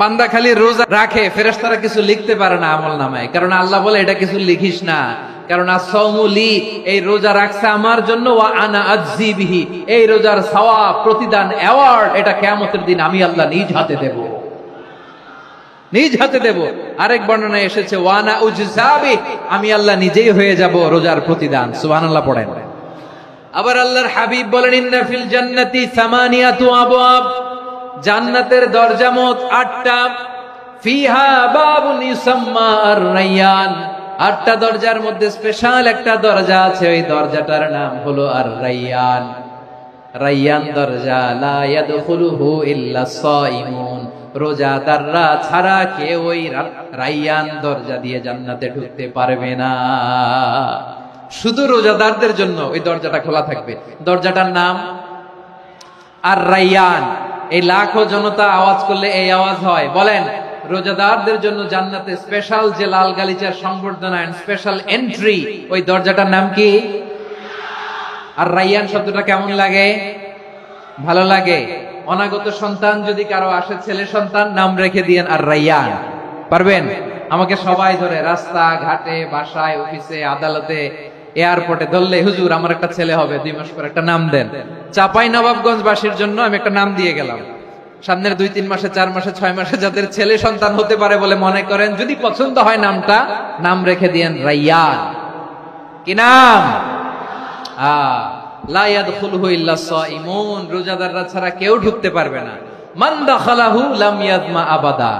বান্দা খালি রোজা রাখে, ফেরেশতারা কিছু লিখতে পারে না আমলনামায়, কারণ আল্লাহ বলে এটা কিছু লিখিস না, কারণ as-সাওমু লি, এই রোজা রাখছে আমার জন্য, ওয়া আনা আজজি বিহি, এই রোজার সওয়াব, প্রতিদান, অ্যাওয়ার্ড এটা কিয়ামতের দিন আমি আল্লাহ নিজ হাতে দেব, নিজ হাতে দেব। আরেক বর্ণনায় এসেছে ওয়া আনা উজজাবি, আমি আল্লাহ নিজেই হয়ে যাব রোজার প্রতিদান। সুবহানাল্লাহ পড়েন। আবার আল্লাহর হাবিব বলেন ইন্না ফিল জান্নাতি সামানিয়াতু আবওয়াব, জান্নাতের দরজা মোট 8টা, ফিহা বাবুন ইউসাম্মা আর-রায়্যান, 8টা দরজার মধ্যে স্পেশাল একটা দরজা আছে, ওই দরজাটার নাম হলো আর-রায়্যান। রায়্যান দরজা, লা ইয়াদখুলুহু ইল্লা সাইমুন, রোজাদাররা ছাড়া কেউ ওই রায়্যান দরজা দিয়ে জান্নাতে ঢুকতে পারবে না, শুধু রোজাদারদের জন্য ওই দরজাটা খোলা থাকবে। দরজাটার নাম আর-রায়্যান। এই লাখো জনতা আওয়াজ করলে এই আওয়াজ হয়, বলেন রোজাদারদের জন্য জান্নাতে স্পেশাল যে লাল গালিচার সংবর্ধনা, স্পেশাল এন্ট্রি, ওই দরজাটার নাম কি? আর-রায়্যান শব্দটা কেমন লাগে? ভালো লাগে। অনাগত সন্তান যদি কারো আসে, ছেলে সন্তান, নাম রেখে দিয়েন আর-রায়্যান। পারবেন? আমাকে সবাই ধরে রাস্তা ঘাটে, বাসায়, অফিসে, আদালতে, এয়ারপোর্টে ধরলে, হুজুর আমার একটা ছেলে হবে 2 মাস পর, একটা নাম দেন। চাপাই নবাবগঞ্জবাসীর জন্য আমি একটা নাম দিয়ে গেলাম। সামনের 2-3 মাসে, 4 মাসে, 6 মাসে যাদের ছেলে সন্তান হতে পারে বলে মনে করেন, যদি পছন্দ হয় নামটা, নাম রেখে দিয়েন রায়্যান। কি নাম? লা ইয়াদখুলুহু ইল্লা সাইমুন, রোজাদাররা ছাড়া কেউ ঢুকতে পারবে না। মান দাখালাহু লাম ইয়াদমা আবাদা,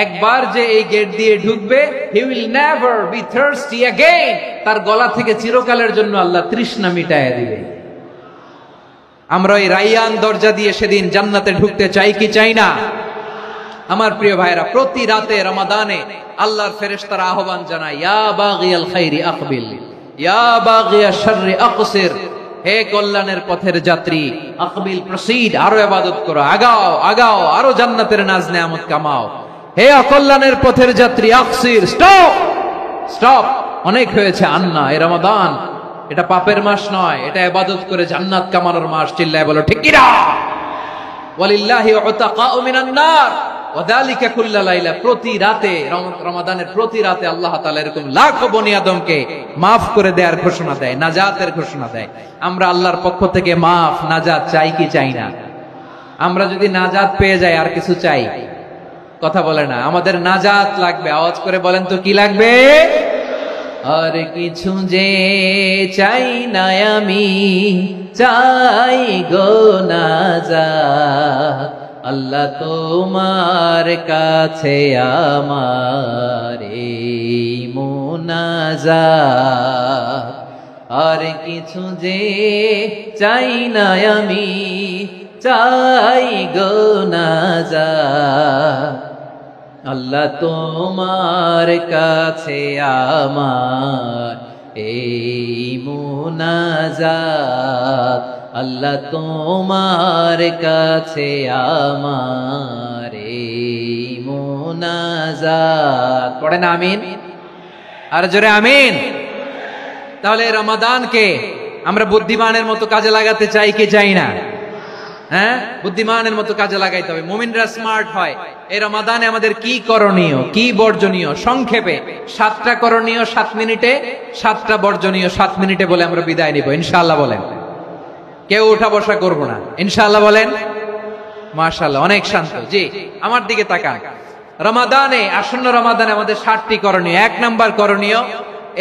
একবার যে এই গেট দিয়ে ঢুকবে, he will never be thirsty again, তার গলা থেকে চিরকালের জন্য আল্লাহ তৃষ্ণা মিটায়া দিবে। আমরা এই রায়্যান দরজা দিয়ে সেদিন জান্নাতে ঢুকতে চাই কি চাই না? আমার প্রিয় ভাইরা, প্রতি রাতে রমাদানে আল্লাহর ফেরেশতারা আহ্বান জানায়, ইয়া বাগিয়াল খাইরি আকবিল, ইয়া বাগিয়াশ শাররি আকসির, হে কল্যাণের পথের যাত্রী, আকবিল প্রসিড, আরো ইবাদত করো, আগাও আগাও, আরো জান্নাতের নাজ নেয়ামত কামাও। হে অকল্যাণের পথের যাত্রী, আকসির, স্টপ স্টপ, অনেক হয়েছে। আন্না, এ রমাদান এটা পাপের মাস নয়, এটা ইবাদত করে জান্নাত কামানোর মাস। চিল্লায় বলো ঠিক কিনা? ওয়ালিল্লাহি উতাকাউ মিনান নার ওয়া যালিকা কুল্লা লাইলা, প্রতি রাতে, রমাদানের প্রতি রাতে আল্লাহ তাআলা এরকম লাখো বনি আদমকে maaf করে দেওয়ার ঘোষণা দেয়, নাজাতের ঘোষণা দেয়। আমরা আল্লাহর পক্ষ থেকে maaf, নাজাত চাই কি চাই না? আমরা যদি নাজাত পেয়ে যাই আর কিছু চাই? কথা বলে না। আমাদের নাজাত লাগবে, আওয়াজ করে বলেন তো কি লাগবে? আর কিছু যে চাই না আমি, চাই গো নাজাত, আল্লাহ তোমার কাছে আমার এই মুনাজাত। আর কিছু যে চাই না আমি, চাই গো নাজাত, আল্লাহ তোমার কাছে আমার এই মুনাজাত, আল্লাহ তোমার কাছে আমার এই মুনাজাত। পড়েন আমিন, আর জোরে আমিন। তাহলে রমাদানকে আমরা বুদ্ধিমানের মতো কাজে লাগাতে চাই কি চাই না? হ্যাঁ, বুদ্ধিমানের মতো কাজে লাগাইতে হবে। মুমিনরা স্মার্ট হয়। এই রমাদানে আমাদের কি করণীয়, কি বর্জনীয়, সংক্ষেপে 7টা করণীয় 7 মিনিটে, 7টা বর্জনীয় 7 মিনিটে বলে আমরা বিদায় নিব ইনশাআল্লাহ। বলেন, কেউ উঠা বসা করব না ইনশাআল্লাহ। বলেন মাশাআল্লাহ, অনেক শান্ত। জি, আমার দিকে তাকান। রমাদানে, আসন্ন রমাদানে আমাদের 7টি করণীয়। 1 নাম্বার করণীয়,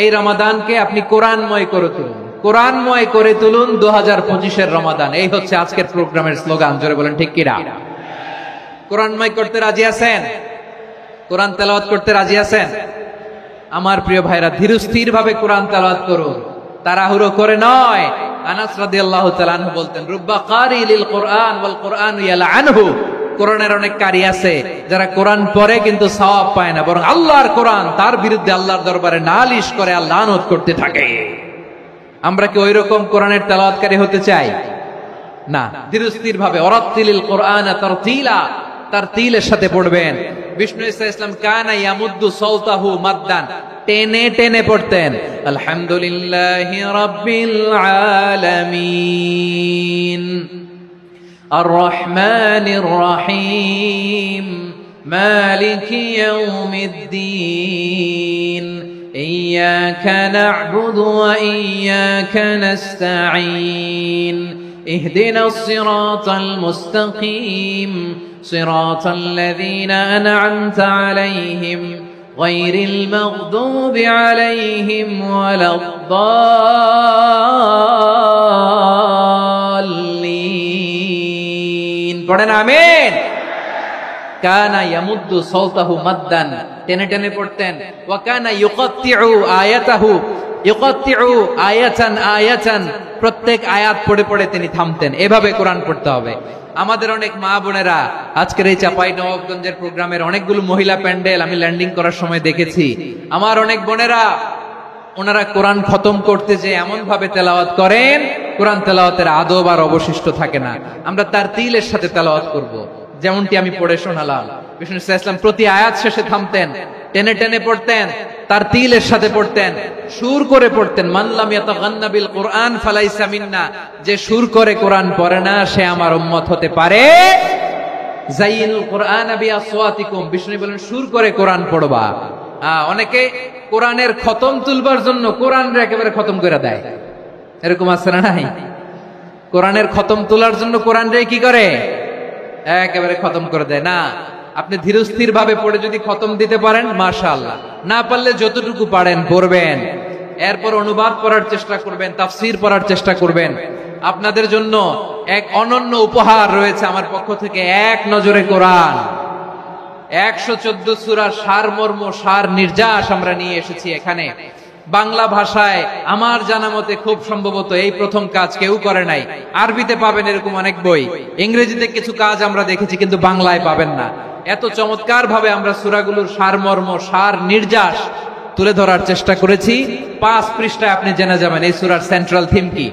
এই রমাদানকে আপনি কোরআনময় করে তুলুন, কোরআনময় করে তুলুন 2025-এর রমাদান। এই হচ্ছে আজকের প্রোগ্রামের স্লোগান। জোরে বলেন ঠিক কিনা? কোরআনময় করতে রাজি আছেন? কোরআন তেলাওয়াত করতে রাজি আছেন? আমার প্রিয় ভাইরা, ধীরস্থির ভাবে কোরআন তেলাওয়াত করুন, তাড়াহুড়ো করে নয়। আনাস রাদিয়াল্লাহু তাআলা আনহু বলতেন, রুব্বা কারি লিল কোরআন ওয়াল কোরআন ইয়ালআনহু, কোরআনের অনেক কারি আছে যারা কোরআন পড়ে কিন্তু সওয়াব পায় না, বরং আল্লাহর কোরআন তার বিরুদ্ধে আল্লাহর দরবারে নালিশ করে আর লানত করতে থাকে। আমরা কি ওইরকম কোরআনের তেলাওয়াতকারী হতে চাই? না। ধীরস্থির ভাবে, ওয়ারাত্তিলিল কোরআন তারতিলা, তারতিলের সাথে পড়বেন। বিষ্ণু ইসা ইসলাম কানা ইয়ামুদ্দু সাওতাহু মাদ্দান, টেনে টেনে পড়তেন। আলহামদুলিল্লাহি রাব্বিল আলামিন আর রহমানির রহিম মালিকি ইয়াউমিদ্দিন ইয়্যাকা না'বুদু ওয়া ইয়্যাকা নাস্তাঈন ইহদিনাস সিরাতাল মুস্তাকিম সিরাতাল লাযীনা আন'আমতা আলাইহিম গায়রিল মাগদুবি আলাইহিম ওয়ালাদ-দাল্লিন। পড়েন আমিন। কানা ইয়ামুদ্দু সাওতাহু মাদ্দান, টেনে টেনে পড়তেন। ওয়া কানা ইউকাত্তিউ আয়াতাহু, ইউকাত্তিউ আয়াতান আয়াতান, প্রত্যেক আয়াত পড়ে পড়ে তিনি থামতেন। এভাবে কোরআন পড়তে হবে। আমাদের অনেক মা বোনেরা আজকের এই চাঁপাইনবাবগঞ্জের প্রোগ্রামের অনেকগুলো মহিলা প্যান্ডেল আমি ল্যান্ডিং করার সময় দেখেছি। আমার অনেক বোনেরা ওনারা কোরআন খতম করতে যে এমন ভাবে তেলাওয়াত করেন, কোরআন তেলাওয়াতের আদব আর অবশিষ্ট থাকে না। আমরা তার তিলের সাথে তেলাওয়াত করব, যেমনটি আমি পড়ে শোনালাম। বিষ্ণু ইসলাম প্রতি আয়াত শেষে থামতেন, টেনে টেনে পড়তেন, তার তিলের সাথে পড়তেন, সুর করে পড়তেন। মান লাম ইয়াতাগান্না বিল কুরআন ফালাইসা মিন্না, যে সুর করে কোরআন পড়ে না সে আমার উম্মত হতে পারে। যাইনুল কুরআন বিআসওয়াতিকুম, বিষ্ণু বলেন সুর করে কোরআন পড়বা। অনেকে কোরআনের খতম তুলবার জন্য কোরআনরে একেবারে খতম করে দেয়, এরকম আছে না নাই? কোরআনের খতম তোলার জন্য কোরআনরে কি করে? একেবারে খতম করে দেয় না। আপনি ধীরস্থির ভাবে পড়ে যদি খতম দিতে পারেন মাশাআল্লাহ, না পারলে যতটুকু পারেন পড়বেন, এরপর অনুবাদ পড়ার চেষ্টা করবেন, তাফসীর পড়ার চেষ্টা করবেন। আপনাদের জন্য এক অনন্য উপহার রয়েছে আমার পক্ষ থেকে, এক নজরে কোরআন। 114 সূরার সারমর্ম, সার নির্যাস আমরা নিয়ে এসেছি এখানে বাংলা ভাষায়। আমার জানা মতে খুব সম্ভবত এই প্রথম কাজ কেউ করে নাই। আরবিতে পাবেন এরকম অনেক বই, ইংরেজিতে কিছু কাজ আমরা দেখেছি, কিন্তু বাংলায় পাবেন না। এত চমৎকার ভাবে আমরা সূরাগুলোর সারমর্ম, সার নির্যাস তুলে ধরার চেষ্টা করেছি। 5 পৃষ্ঠায় আপনি জেনে যাবেন এই সূরার সেন্ট্রাল থিম কি।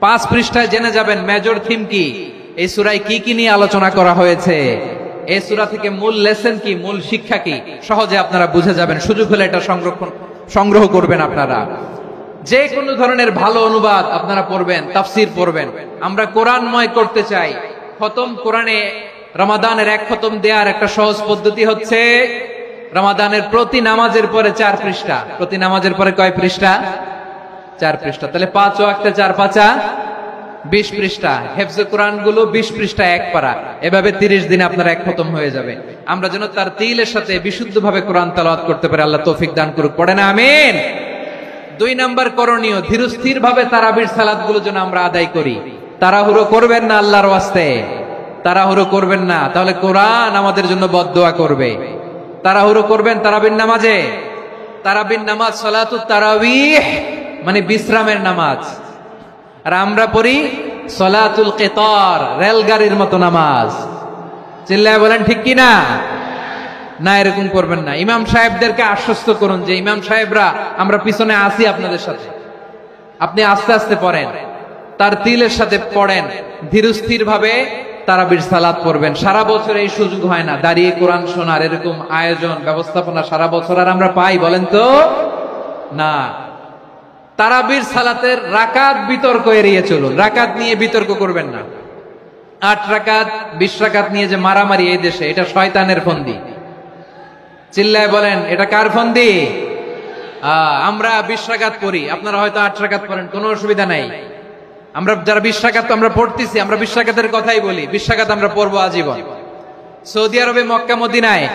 5 পৃষ্ঠায় জেনে যাবেন মেজর থিম কি, এই সূরায় কি কি নিয়ে আলোচনা করা হয়েছে, এই সূরা থেকে মূল লেসন কি, মূল শিক্ষা কি, সহজে আপনারা বুঝে যাবেন। সুযোগ হলে এটা সংগ্রহ করবেন। আপনারা যে কোনো ধরনের ভালো অনুবাদ আপনারা পড়বেন, তাফসীর পড়বেন। আমরা কোরআনময় করতে চাই। খতম কোরআনে রমাদানের এক খতম দেওয়ার একটা সহজ পদ্ধতি হচ্ছে রমাদানের প্রতি নামাজের পরে 4 পৃষ্ঠা। প্রতি নামাজের পরে কয় পৃষ্ঠা? 4 পৃষ্ঠা। তাহলে 5 ওয়াক্তে 4 5 20 পৃষ্ঠা। হেফজে কোরআন গুলো 20 পৃষ্ঠা এক পারা। এভাবে 30 দিনে আপনার এক খতম হয়ে যাবে। আমরা যেন তার তিলের সাথে বিশুদ্ধভাবে কোরআন তেলাওয়াত করতে পারি, আল্লাহ তৌফিক দান করুক। পড়েন আমিন। 2 নাম্বার করণীয়, ধীরস্থির ভাবে তারাবির সালাত গুলো যেন আমরা আদায় করি। তাড়াহুড়ো করবেন না আল্লাহর ওয়াস্তে, তাড়াহুড়ো করবেন না, তাহলে কোরআন আমাদের জন্য বদদোয়া করবে। তাড়াহুড়ো করবেন তারাবির নামাজে। তারাবির নামাজ সালাতুত তারাবিহ মানে বিশ্রামের নামাজ, আর আমরা পড়ি সালাতুল কিতার, রেলগাড়ির মতো নামাজ। চিল্লায় বলেন ঠিক কি না? না, এরকম করবেন না। ইমাম সাহেবদেরকে আশ্বস্ত করুন যে ইমাম সাহেবরা আমরা পিছনে আসি আপনাদের সাথে, আপনি আস্তে আস্তে পড়েন, তার তিলের সাথে পড়েন, ধীরস্থির ভাবে তারাবির সালাত পড়বেন। সারা বছর এই সুযোগ হয় না দাঁড়িয়ে কোরআন শোনার, এরকম আয়োজন ব্যবস্থাপনা সারা বছর আর আমরা পাই বলেন তো? না। তারাবির সালাতের রাকাত বিতর্ক এড়িয়ে চলুন, রাকাত নিয়ে বিতর্ক করবেন না। 8 রাকাত 20 রাকাত নিয়ে যে মারামারি এই দেশে, এটা শয়তানের ফন্দি। চিল্লায় বলেন এটা কার ফন্দি? আমরা 20 রাকাত পড়ি, আপনারা হয়তো 8 রাকাত পড়েন, কোনো অসুবিধা নাই। আমরা যারা 20 রাকাত আমরা পড়তেছি, আমরা 20 রাকাতের কথাই বলি, 20 রাকাত আমরা পড়বো আজীবন। সৌদি আরবে মক্কা মদিনায়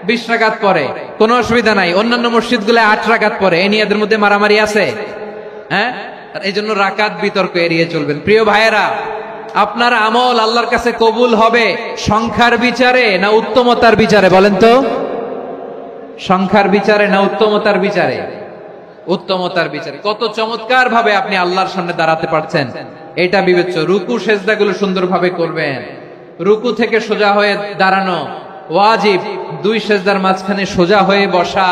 20 রাকাত পড়ে, কোনো অসুবিধা নাই। অন্যান্য মসজিদগুলোয় 8 রাকাত পড়ে, এই নিয়ে এদের মধ্যে মারামারি আছে? হ্যাঁ, এই জন্য রাকাত বিতর্ক এড়িয়ে চলবেন। প্রিয় ভাইয়েরা, আপনার আমল আল্লাহর কাছে কবুল হবে সংখ্যার বিচারে না উত্তমতার বিচারে বলেন তো? সংখ্যার বিচারে না উত্তমতার বিচারে? উত্তমতার বিচারে। কত চমৎকার ভাবে আপনি আল্লাহর সামনে দাঁড়াতে পারছেন এটা বিবেচ্য। রুকু সেজদাগুলো সুন্দরভাবে করবেন, রুকু থেকে সোজা হয়ে দাঁড়ানো ওয়াজিব, 2 সেজদার মাঝখানে সোজা হয়ে বসা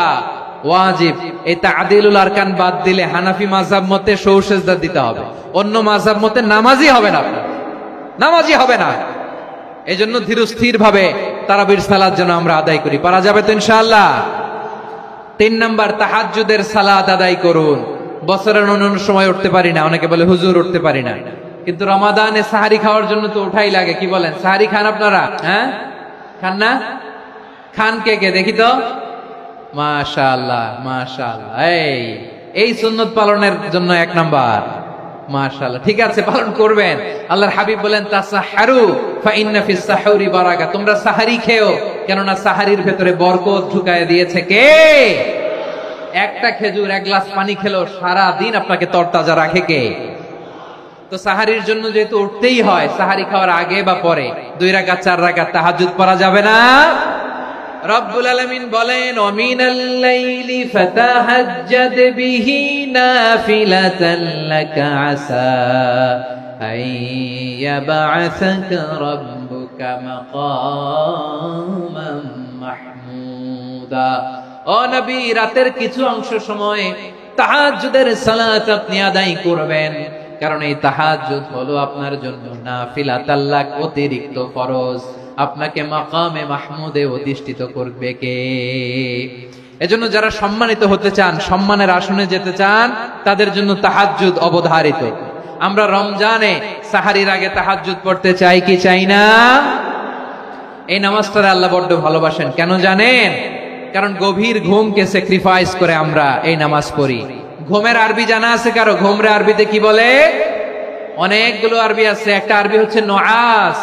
ওয়াজিব। এই তা'দিলুল আরকান বাদ দিলে হানাফি মাযহাব মতে সৌ সেজদা দিতে হবে, অন্য মাযহাব মতে নামাজই হবে না, নামাজই হবে না। এজন্য ধীরস্থির ভাবে তারাবির সালাত যেন আমরা আদায় করি। পারা যাবে তো ইনশাআল্লাহ? 3 নাম্বার, তাহাজ্জুদের সালাত আদায় করুন। বছরের অন্যান্য সময় উঠতে পারি না, অনেকে বলে হুজুর উঠতে পারি না, কিন্তু রমাদানে সাহারি খাওয়ার জন্য তো উঠাই লাগে। কি বলেন, সাহারি খান আপনারা? হ্যাঁ, খান না? খান কে কে দেখি তো, মাশাআল্লাহ মাশাআল্লাহ। এই সুন্নত পালনের জন্য 1 নাম্বার, মাশাআল্লাহ। ঠিক আছে, পালন করবেন। আল্লাহর হাবিব বলেন তাসাহহারু ফা ইন্না ফিস সাহুরি বারাকা, তোমরা সাহারি খেও, কেননা সাহারির ভেতরে বরকত ঢুকায় দিয়েছে কে? একটা খেজুর, 1 গ্লাস পানি খেলো সারা দিন আপনাকে তরতাজা রাখে কে? তো সাহারির জন্য যেহেতু উঠতেই হয়, সাহারি খাওয়ার আগে বা পরে 2 রাকাত 4 রাকাত তাহাজ্জুদ পড়া যাবে না? রব্বুল আলামিন বলেন ওয়ামিনাল লাইলি ফাতাহাজ্জাদ বিহি নাফিলাতান লাকা আসা আইয়াবআসাকা রাব্বুকা মাকামান মাহমুদা। ও নবী, রাতের কিছু অংশ সময় তাহাজ্জুদের সালাত আপনি আদায় করবেন, কারণ এই তাহাজ্জুদ হলো আপনার জন্য নাফিলাতাল লাক, অতিরিক্ত ফরজ। আপনাকে মাকামে মাহমুদে অধিষ্ঠিত করবে কে? এজন্য যারা সম্মানিত হতে চান, সম্মানের আসনে যেতে চান, তাদের জন্য তাহাজ্জুদ অবধারিত। আমরা রমজানে সাহারির আগে তাহাজ্জুদ পড়তে চাই কি চাই না? এই নামাজটা আল্লাহ বড্ড ভালোবাসেন, কেন জানেন? কারণ গভীর ঘুমকে স্যাক্রিফাইস করে আমরা এই নামাজ পড়ি। ঘুমের আরবি জানা আছে কারো? ঘুমরে আরবিতে কি বলে? অনেকগুলো আরবি আছে। একটা আরবি হচ্ছে নুআস,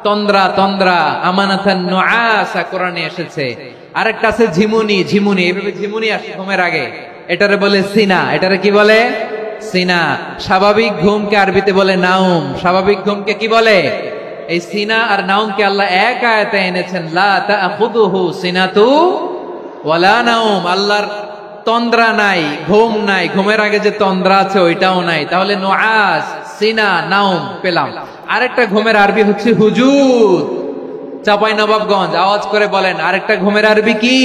তন্দ্রা, তন্দ্রা, আমানাতান নুআসা কোরআনে এসেছে। আরেকটা আছে ঝিমুনি, ঝিমুনি, এইভাবে ঝিমুনি আসে ঘুমের আগে, এটারে বলে সিনা। এটারে কি বলে? সিনা। স্বাভাবিক ঘুমকে আরবিতে বলে নাউম। স্বাভাবিক ঘুমকে কি বলে? এই সিনা আর নাউমকে আল্লাহ এক আয়াতে এনেছেন, লা তাখুযুহু সিনাতু ওয়ালা নাউম। আল্লাহর তন্দ্রা নাই, ঘুম নাই, ঘুমের আগে যে তন্দ্রা আছে ওইটাও নাই। তাহলে নুআস, সিনা, নাউম পেলাম। আরেকটা ঘুমের আরবি হচ্ছে হুজুদ। চাঁপাইনবাবগঞ্জ আওয়াজ করে বলেন, আরেকটা ঘুমের আরবি কি?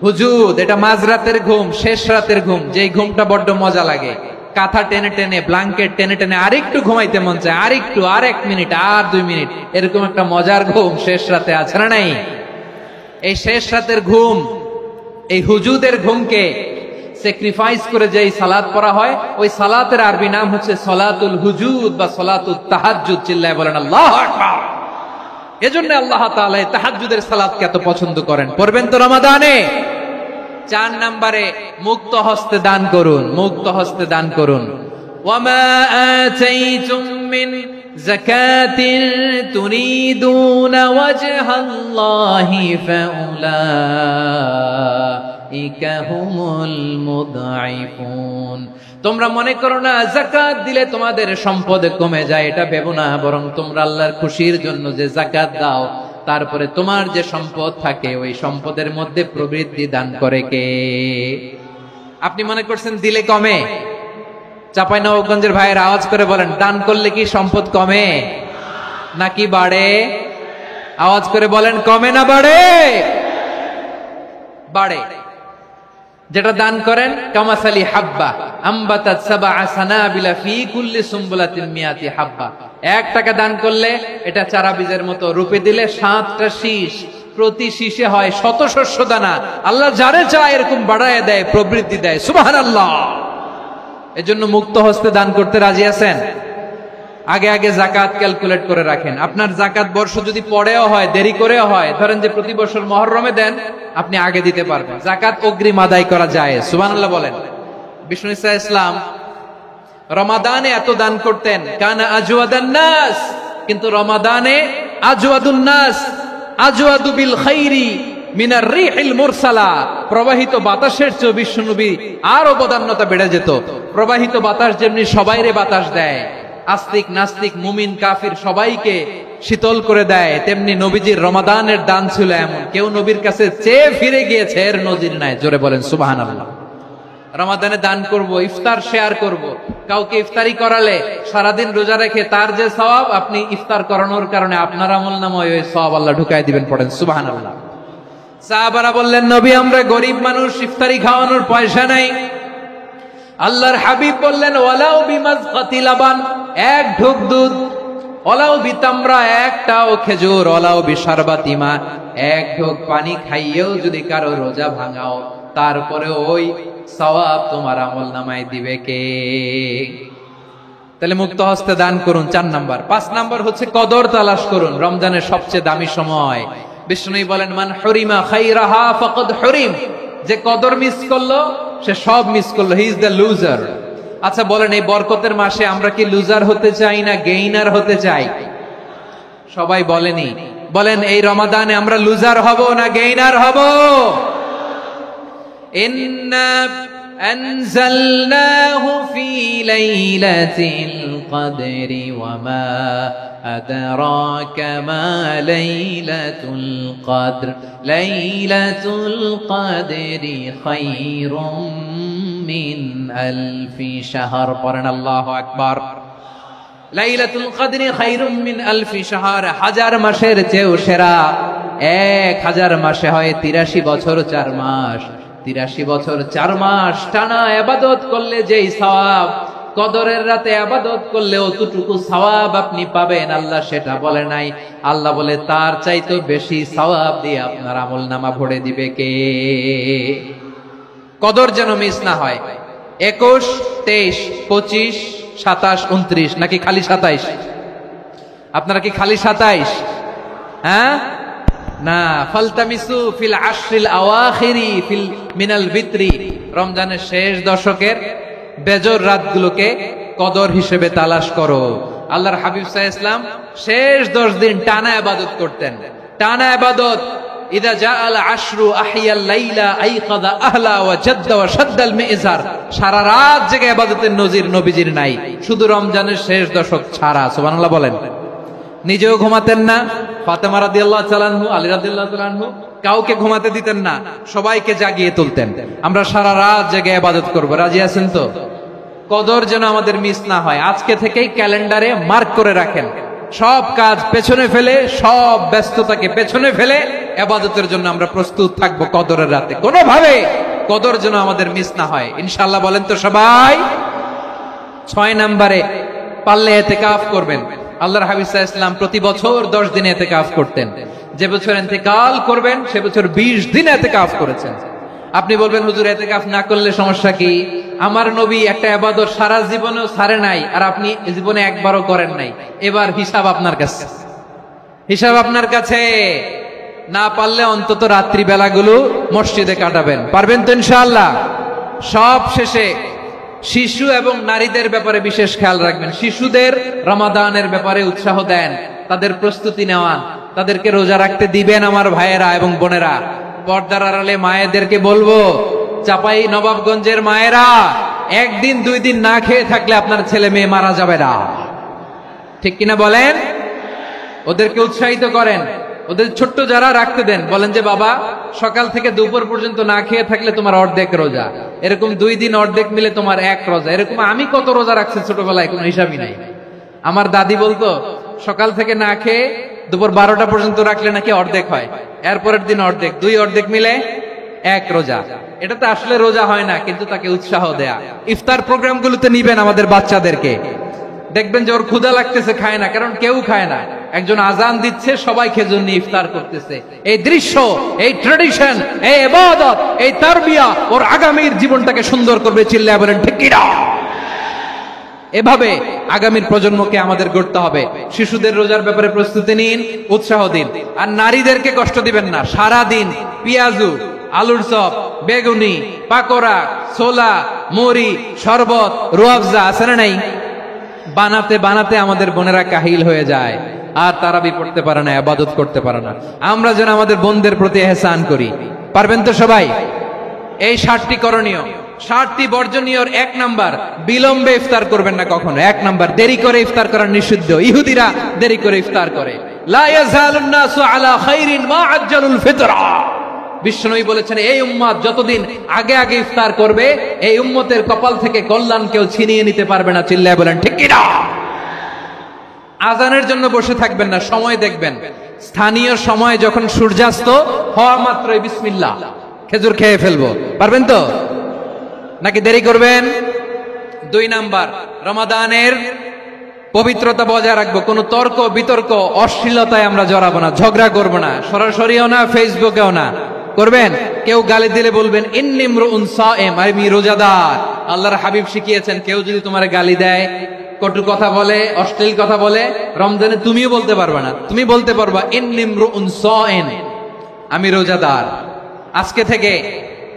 হুজুদ। এটা মাঝরাতের ঘুম, শেষ রাতের ঘুম, যেই ঘুমটা বড্ড মজা লাগে। কাঁথা টেনে টেনে, ব্ল্যাঙ্কেট টেনে টেনে আরেকটু ঘুমাইতে মন চায়, আরেকটু, আর 1 মিনিট, আর 2 মিনিট, এরকম একটা মজার ঘুম শেষ রাতে আছে না নাই? এই শেষ রাতের ঘুম, এই হুজুদের ঘুমকে স্যাক্রিফাইস করে যেই সালাত পড়া হয়, ওই সালাতের আরবি নাম হচ্ছে সলাতুল হুজুদ বা সলাতুত তাহাজ্জুদ। চিল্লায় বলেন আল্লাহু আকবার। এজন্য আল্লাহ তাআলা তাহাজ্জুদের সালাতকে এত পছন্দ করেন। পড়বেন তো রমাদানে। 4 নম্বরে মুক্ত হস্তে দান করুন, মুক্ত হস্তে দান করুন। ওয়ামা আতাইতুম মিন যাকাতিন তুরিদুনা ওয়াজহাল্লাহি ফাউলাইকা হুমুল মুদঈফুন। তোমরা মনে করো না যাকাত দিলে তোমাদের সম্পদ কমে যায়, এটা ভেবো না। বরং তোমরা আল্লাহর খুশির জন্য যে যাকাত দাও, তারপরে তোমার যে সম্পদ থাকে ওই সম্পদের মধ্যে প্রবৃদ্ধি দান করে কে? আপনি মনে করছেন দিলে কমে? চাঁপাইনবাবগঞ্জের ভাইয়ের আওয়াজ করে বলেন, দান করলে কি সম্পদ কমে নাকি বাড়ে? আওয়াজ করে বলেন, কমে না বাড়ে? বাড়ে। যেটা দান করেন, কামাসালি হাব্বা আম্বাতাত সাবআ সানাবিলা ফি কুল্লি সুমবুলাতিন মিয়াতি হাব্বা। 1 টাকা দান করলে এটা চারা বীজের মতো, রূপে দিলে 7টা শীষ, প্রতি শীষে হয় 100 শস্য দানা। আল্লাহ যারে চায় এরকম বাড়ায় দেয়, প্রবৃদ্ধি দেয়। সুবহানাল্লাহ। এজন্য মুক্ত হস্তে দান করতে রাজি আছেন? আগে আগে যাকাত ক্যালকুলেট করে রাখেন। আপনার যাকাত বর্ষ যদি পরেও হয়, দেরি করেও হয়, ধরেন যে প্রতি বছর মুহররমে দেন, আপনি আগে দিতে পারবেন। যাকাত অগ্রিম আদায় করা যায়। সুবহানাল্লাহ বলেন। বিষ্ণু ইসা ইসলাম রমাদানে এত দান করতেন, কানা আজওয়াদান নাস, কিন্তু রমাদানে আজওয়াদুন নাস আজওয়াদু বিল খাইরি মিনার রিহিল মুরসালা। প্রবাহিত বাতাসের চেয়ে বিশ্বনবী আরো বদান্যতা বেড়ে যেত। প্রবাহিত বাতাস যেমনি সবাইরে বাতাস দেয়, আস্তিক নাস্তিক মুমিন কাফির সবাইকে শীতল করে দেয়, তেমনি নবীজির রমাদানের দান ছিল এমন, কেউ নবীর কাছে চেয়ে ফিরে গিয়েছে এর নজির নাই। জোরে বলেন সুবহানাল্লাহ। রমাদানে দান করব, ইফতার শেয়ার করব। কাউকে ইফতারি করালে সারাদিন রোজা রেখে তার যে সওয়াব, আপনি ইফতার করানোর কারণে আপনার আমলনামায় ওই সওয়াব আল্লাহ ঢুকায় দিবেন। পড়েন সুবহানাল্লাহ। সাহাবারা বললেন, নবী আমরা গরিব মানুষ, ইফতারি খাওয়ানোর পয়সা নাই। আল্লাহর হাবিব বললেন, ওয়ালাউ বিমাজকাতি লাবান, 1 ঢোক দুধ, ওয়ালাউ বিতামরা, 1টাও খেজুর, ওয়ালাউ বিশারবাতি মা, 1 ঢোক পানি খাইয়েও যদি কারো রোজা ভাঙাও, তারপরে ওই সওয়াব তোমার আমলনামায় দিবে কে? তাহলে মুক্ত হস্তে দান করুন, 4 নাম্বার। 5 নাম্বার হচ্ছে কদর তালাশ করুন। রমজানের সবচেয়ে দামি সময়, বিষ্ণু বলেন মান হুরিমা খাইরাহা ফাকাদ হুরিম, যে কদর মিস করলো সে সব মিস করলো, হি ইজ দ্য লুজার। আচ্ছা বলেন, এই বরকতের মাসে আমরা কি লুজার হতে চাই না গেইনার হতে চাই? সবাই বলেনি, বলেন এই রমাদানে আমরা লুজার হব না গেইনার হব? ইন্না আনজালনাহু ফি লাইলাতিল কদরি ওয়া মা আদরাকা মা লাইলাতুল কদর লাইলাতুল কদরি খায়রুম মিন আলফি শাহর। পড়েন আল্লাহু আকবার। লাইলাতুল কদরি খায়রুম মিন আলফি শাহর, হাজার মাসের চেয়েও সেরা। 1000 মাসে হয় 83 বছর 4 মাস। 83 বছর 4 মাস টানা ইবাদত করলে যেই সওয়াব, কদরের রাতে ইবাদত করলে অতটুকু সওয়াব আপনি পাবেন, আল্লাহ সেটা বলে নাই। আল্লাহ বলে তার চাইতে বেশি সওয়াব দিয়ে আপনার আমলনামা ভরে দিবে কে? কদর যেন মিস না হয়। 21, 23, 25, 27, 29 নাকি খালি 27? আপনারা কি খালি 27? হ্যাঁ না, ফালতামিসু ফিল আশরিল আওয়াখিরি ফিল মিনাল বিত্রি, রমজানের শেষ দশকের বেজর রাতগুলোকে কদর হিসেবে তালাশ করো। আল্লাহর হাবিব সাল্লাল্লাহু আলাইহি ওয়াসাল্লাম শেষ 10 দিন টানা ইবাদত করতেন, টানা ইবাদত। ইদা জাআল আশরু আহিয়াল লাইলা আইকাদা আহলা ওয়া জাদ্দা ওয়া শাদ্দাল মিজার, সারা রাত জেগে ইবাদতের নজির নবীজির নাই, শুধু রমজানের শেষ দশক ছাড়া। সুবহানাল্লাহ বলেন। নিজেও ঘুমাতেন না, ফাতেমা রাদিয়াল্লাহু তাআলা আনহু, আলী রাদিয়াল্লাহু তাআলা আনহু কাউকে ঘুমাতে দিতেন না, সবাইকে জাগিয়ে তুলতেন। আমরা সারা রাত জেগে ইবাদত করব, রাজি আছেন তো? কদর যেন আমাদের মিস না হয়। আজকে থেকেই ক্যালেন্ডারে মার্ক করে রাখেন, সব কাজ পেছনে ফেলে, সব ব্যস্ততাকে পেছনে ফেলে ইবাদতের জন্য আমরা প্রস্তুত থাকবো কদরের রাতে। কোনোভাবে কদর যেন আমাদের মিস না হয়, ইনশাআল্লাহ। বলেন তো সবাই। 6 নম্বরে পারলে ইতিকাফ করবেন। আল্লাহর হাবিব সাল্লাল্লাহু আলাইহি ওয়াসাল্লাম প্রতি বছর 10 দিন ইতিকাফ করতেন। যে বছর ইন্তেকাল করবেন সে বছর 20 দিন ইতিকাফ করেছেন। আপনি বলবেন হুজুর ইতিকাফ না করলে সমস্যা কি? আমার নবী একটা ইবাদত সারা জীবনেও ছাড়ে নাই, আর আপনি জীবনে একবারও করেন নাই। এবার হিসাব আপনার কাছে, হিসাব আপনার কাছে। না পারলে অন্তত রাত্রি বেলাগুলো মসজিদে কাটাবেন, পারবেন তো ইনশাআল্লাহ? সব শেষে শিশু এবং নারীদের ব্যাপারে বিশেষ খেয়াল রাখবেন। শিশুদের রমাদানের ব্যাপারে উৎসাহ দেন, তাদের প্রস্তুতি নেওয়ান, তাদেরকে রোজা রাখতে দিবেন। আমার ভাইয়েরা এবং বোনেরা, পর্দার আড়ালে মায়েদেরকে বলবো, চাপাই নবাবগঞ্জের মায়েরা, 1 দিন 2 দিন না খেয়ে থাকলে আপনার ছেলে মেয়ে মারা যাবে না, ঠিক কিনা বলেন? ওদেরকে উৎসাহিত করেন, ওদের ছোট্ট যারা রাখতে দেন, বলেন যে বাবা সকাল থেকে দুপুর পর্যন্ত না খেয়ে থাকলে তোমার অর্ধেক রোজা, এরকম 2 দিন অর্ধেক মিলে তোমার 1 রোজা। এরকম আমি কত রোজা রাখছি ছোটবেলায়, কোনো হিসাবই নাই। আমার দাদি বলতো সকাল থেকে না খেয়ে দুপুর 12টা পর্যন্ত রাখলে নাকি অর্ধেক হয়, এরপরের দিন অর্ধেক, 2 অর্ধেক মিলে 1 রোজা। এটা তো আসলে রোজা হয় না, কিন্তু তাকে উৎসাহ দেয়া। ইফতার প্রোগ্রামগুলোতে নিবেন আমাদের বাচ্চাদেরকে, দেখবেন যে ওর ক্ষুধা লাগতেছে, খায় না, কারণ কেউ খায় না। একজন আজান দিচ্ছে, সবাই খেজুর নিয়ে ইফতার করতেছে। এই দৃশ্য, এই ট্রেডিশন, এই ইবাদত, এই তারবিয়া ওর আগামীর জীবনটাকে সুন্দর করবে। চিল্লায় বলেন ঠিক কিনা? এভাবে আগামীর প্রজন্মকে আমাদের গড়তে হবে। শিশুদের রোজার ব্যাপারে প্রস্তুতি নিন, উৎসাহ দিন। আর নারীদেরকে কষ্ট দিবেন না। সারা দিন পেঁয়াজু, আলুর চপ, বেগুনি, পাকোড়া, ছোলা, মুড়ি, শরবত, রুয়াবজা আছে না নাই? বানাতে বানাতে আমাদের বোনেরা কাহিল হয়ে যায়, আর তারাবি পড়তে পারে না, ইবাদত করতে পারে না। আমরা যেন আমাদের বোনদের প্রতি ইহসান করি, পারবেন তো সবাই? এই 7টি করণীয়, 7টি বর্জনীয়। 1 নাম্বার, বিলম্বে ইফতার করবেন না কখনো। 1 নাম্বার, দেরি করে ইফতার করা নিষিদ্ধ। ইহুদিরা দেরি করে ইফতার করে। লা ইয়াজালুন নাসু আলা খাইরিন মা আজ্জালুল ফিতরা। বিশ্বনবী বলেছেন, এই উম্মত যতদিন আগে আগে ইফতার করবে, এই উম্মতের কপাল থেকে কল্যাণ কেউ ছিনিয়ে নিতে পারবে না। চিল্লায় বলেন ঠিক কিনা? আজানের জন্য বসে থাকবেন না, সময় দেখবেন। স্থানীয় সময় যখন সূর্যাস্ত হওয়া মাত্রই বিসমিল্লাহ, খেজুর খেয়ে ফেলবো, পারবেন তো? নাকি দেরি করবেন? 2 নাম্বার, রমাদানের পবিত্রতা বজায় রাখবো। কোনো তর্ক বিতর্ক অশ্লীলতায় আমরা জড়াবো না, ঝগড়া করবো না, সরাসরিও না, ফেসবুকেও না। করবেন কেউ গালি দিলে বলবেন ইন্নী ইমরুউন সায়েম, আমি রোজাদার। আল্লাহর হাবিব শিখিয়েছেন, কেউ যদি তোমার গালি দেয়, কটু কথা বলে, অশ্লীল কথা বলে, রমজানে তুমিও বলতে পারবে না। তুমি বলতে পারবা ইন্নী ইমরুউন সায়েম, আমি রোজাদার। আজকে থেকে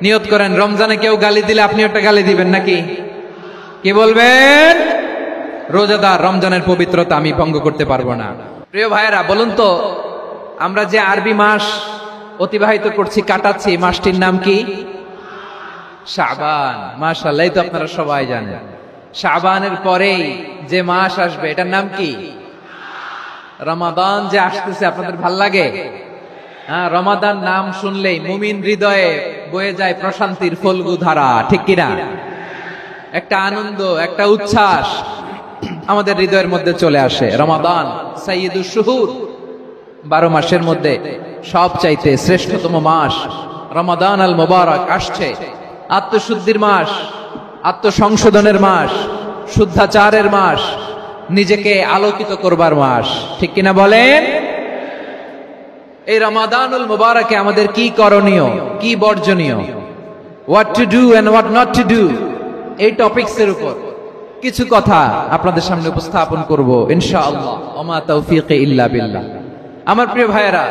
নিয়ত করেন, রমজানে কেউ গালি দিলে আপনি একটা গালি দিবেন নাকি? কি বলবেন? রোজাদার, রমজানের পবিত্রতা আমি ভঙ্গ করতে পারবো না। প্রিয় ভাইয়েরা, বলুন তো, আমরা যে আরবি মাস অতিবাহিত করছি, কাটাচ্ছি, মাসটির নাম কি? শাবান। মাশাআল্লাহ, এই তো আপনারা সবাই জানেন। শাবানের পরেই যে মাস আসবে এটার নাম কি? রমাদান। যে আসতেছে, আপনাদের ভাল লাগে? হ্যাঁ, রমাদান নাম শুনলেই মুমিন হৃদয়ে বয়ে যায় প্রশান্তির ফল্গু ধারা, ঠিক কিনা? একটা আনন্দ, একটা উচ্ছ্বাস আমাদের হৃদয়ের মধ্যে চলে আসে। রমাদান সাইয়্যিদুশ শুহুর, 12 মাসের মধ্যে সবচাইতে শ্রেষ্ঠতম মাস রমাদান আল মুবারক আসছে। আত্মশুদ্ধির মাস, আত্মসংশোধনের মাস, শুদ্ধাচারের মাস, নিজেকে আলোকিত করবার মাস, ঠিক কিনা বলেন? এই রমাদানুল মুবারকে আমাদের কি করণীয়, কি বর্জনীয়, what to do and what not to do, এই টপিকসের উপর কিছু কথা আপনাদের সামনে উপস্থাপন করব ইনশাআল্লাহ। ওমা তাওফীকি ইল্লা বিল্লাহ। আমার প্রিয় ভাইয়েরা,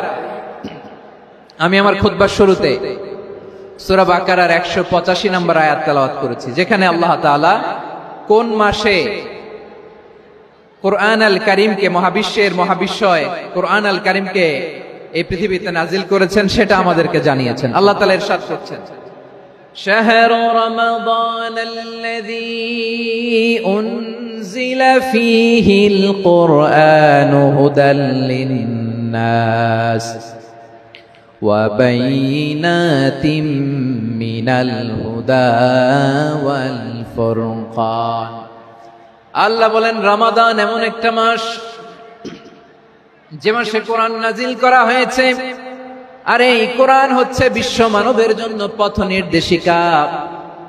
আমি আমার খুতবার শুরুতে সূরা বাকারার 185 নম্বর আয়াত তেলাওয়াত করেছি, যেখানে আল্লাহ তাআলা কোন মাসে কোরআন আল কারীমকে, মহাবিশ্বের মহাবিশ্বয় কোরআন আল কারীমকে এই পৃথিবীতে নাজিল করেছেন সেটা আমাদেরকে জানিয়েছেন। আল্লাহ তাআলা ইরশাদ করছেন, শাহরু রমাদান আল্লাযী উনজিলা ফীহিল কুরআনু হুদাল লিন-নাস ওয়া বাইনাতিম মিনাল হুদা ওয়াল ফুরকান। আল্লাহ বলেন, রমাদান এমন একটা মাস যে মাসে কোরআন নাজিল করা হয়েছে। আর এই কোরআন হচ্ছে বিশ্ব মানবের জন্য পথ নির্দেশিকা,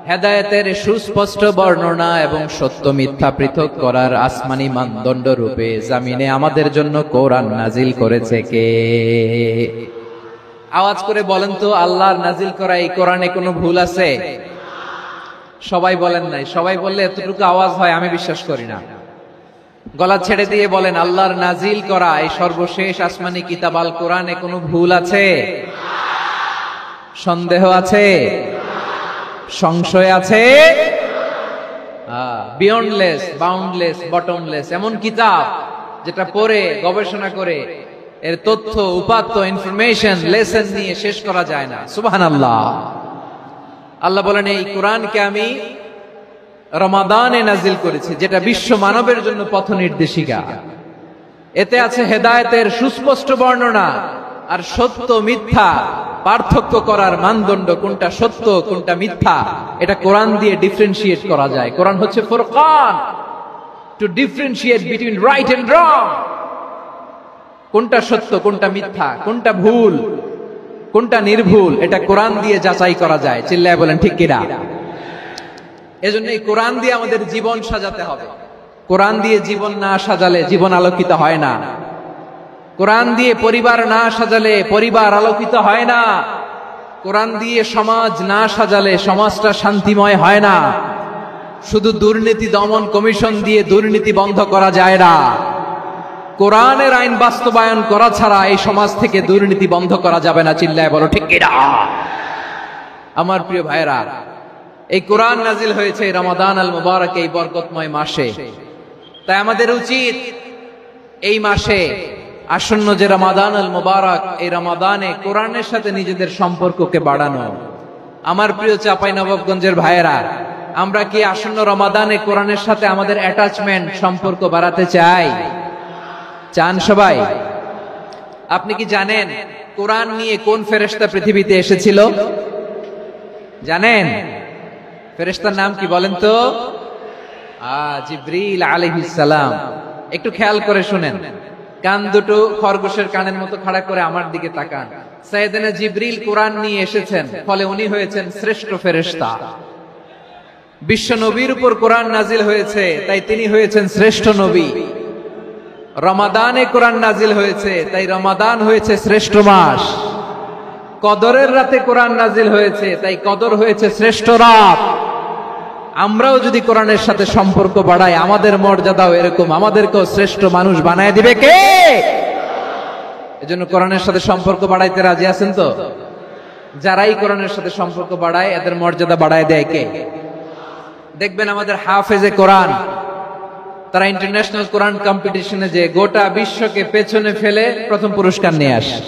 হেদায়েতের সুস্পষ্ট বর্ণনা এবং সত্য মিথ্যা পৃথক করার আসমানি মানদণ্ড রূপে জামিনে আমাদের জন্য কোরআন নাজিল করেছে কে? আওয়াজ করে বলেন তো, আল্লাহর নাজিল করা এই কোরআনে কোনো ভুল আছে? সবাই বলেন নাই। সবাই বললে এতটুকু আওয়াজ হয় আমি বিশ্বাস করি না। গলা ছেড়ে দিয়ে বলেন, আল্লাহর নাজিল করা এই সর্বশেষ আসমানি কিতাব আল কোরআনে কোনো ভুল আছে? সন্দেহ আছে? সংশয় আছে? বিয়ন্ডলেস, বাউন্ডলেস, বটমলেস, এমন কিতাব যেটা পড়ে গবেষণা করে এর তথ্য, উপাত্ত, ইনফরমেশন, লেসন নিয়ে শেষ করা যায় না। সুবহানাল্লাহ। আল্লাহ বলেন, এই কোরআনকে আমি রমাদানে নাজিল করেছি, যেটা বিশ্ব মানবের জন্য পথ নির্দেশিকা। এতে আছে হেদায়েতের সুস্পষ্ট বর্ণনা আর সত্য মিথ্যা পার্থক্য করার মানদণ্ড, কোনটা সত্য কোনটা মিথ্যা এটা কোরআন দিয়ে ডিফারেন্সিয়েট করা যায়। কোরআন হচ্ছে ফুরকান, to differentiate between right and wrong. কোনটা সত্য, কোনটা মিথ্যা, কোনটা ভুল, কোনটা নির্ভুল, এটা কোরআন দিয়ে যাচাই করা যায়। চিল্লায় বলেন ঠিক কিনা? এজন্য এই কোরআন দিয়ে আমাদের জীবন সাজাতে হবে। কোরআন দিয়ে জীবন না সাজালে জীবন আলোকিত হয় না। কোরআন দিয়ে পরিবার না সাজালে পরিবার আলোকিত হয় না। কোরআন দিয়ে সমাজ না সাজালে সমাজটা শান্তিময় হয় না। শুধু দুর্নীতি দমন কমিশন দিয়ে দুর্নীতি বন্ধ করা যায় না। কোরআনের আইন বাস্তবায়ন করা ছাড়া এই সমাজ থেকে দুর্নীতি বন্ধ করা যাবে না। চিল্লায় বলো ঠিক কিনা? আমার প্রিয় ভাইরা, এই কোরআন নাজিল হয়েছে রমাদান আল মুবারক, এই বরকতময় মাসে। তাই আমাদের উচিত এই মাসে আসন্ন যে রমাদান আল মুবারক, এই রমাদানে কোরআনের সাথে নিজেদের সম্পর্ককে বাড়ানো। আমার প্রিয় চাঁপাইনবাবগঞ্জের ভাইয়েরা, আমরা কি আসন্ন রমাদানে কোরআনের সাথে আমাদের অ্যাটাচমেন্ট, সম্পর্ক বাড়াতে চাই? চান সবাই? আপনি কি জানেন কোরআন নিয়ে কোন ফেরেশতা পৃথিবীতে এসেছিল? জানেন? ফেরেশতার নাম কি বলেন তো? জিবরিল আলাইহিস সালাম। একটু খেয়াল করে শুনেন, কান দুটো খরগোশের কানের মতো খাড়া করে আমার দিকে তাকান। সাইয়েদনা জিবরিল কোরআন নিয়ে এসেছেন, ফলে উনি হয়েছেন শ্রেষ্ঠ ফেরেশতা। বিশ্ব নবীর উপর কোরআন নাজিল হয়েছে, তাই তিনি হয়েছেন শ্রেষ্ঠ নবী। রমাদানে কোরআন নাজিল হয়েছে, তাই রমাদান হয়েছে শ্রেষ্ঠ মাস। কদরের রাতে কোরআন নাজিল হয়েছে, তাই কদর হয়েছে শ্রেষ্ঠ রাত। আমরাও যদি কোরআনের সাথে সম্পর্ক বাড়াই, আমাদের মর্যাদাও এরকম, আমাদেরকেও শ্রেষ্ঠ মানুষ বানায় দিবে কে? এজন্য কোরআনের সাথে সম্পর্ক বাড়াইতে রাজি আছেন তো? যারাই কোরআনের সাথে সম্পর্ক বাড়ায় এদের মর্যাদা বাড়ায় দেয় কে? দেখবেন আমাদের হাফেজে কোরআন, তারা ইন্টারন্যাশনাল কোরআন কম্পিটিশনে যে গোটা বিশ্বকে পেছনে ফেলে প্রথম পুরস্কার নিয়ে আসে।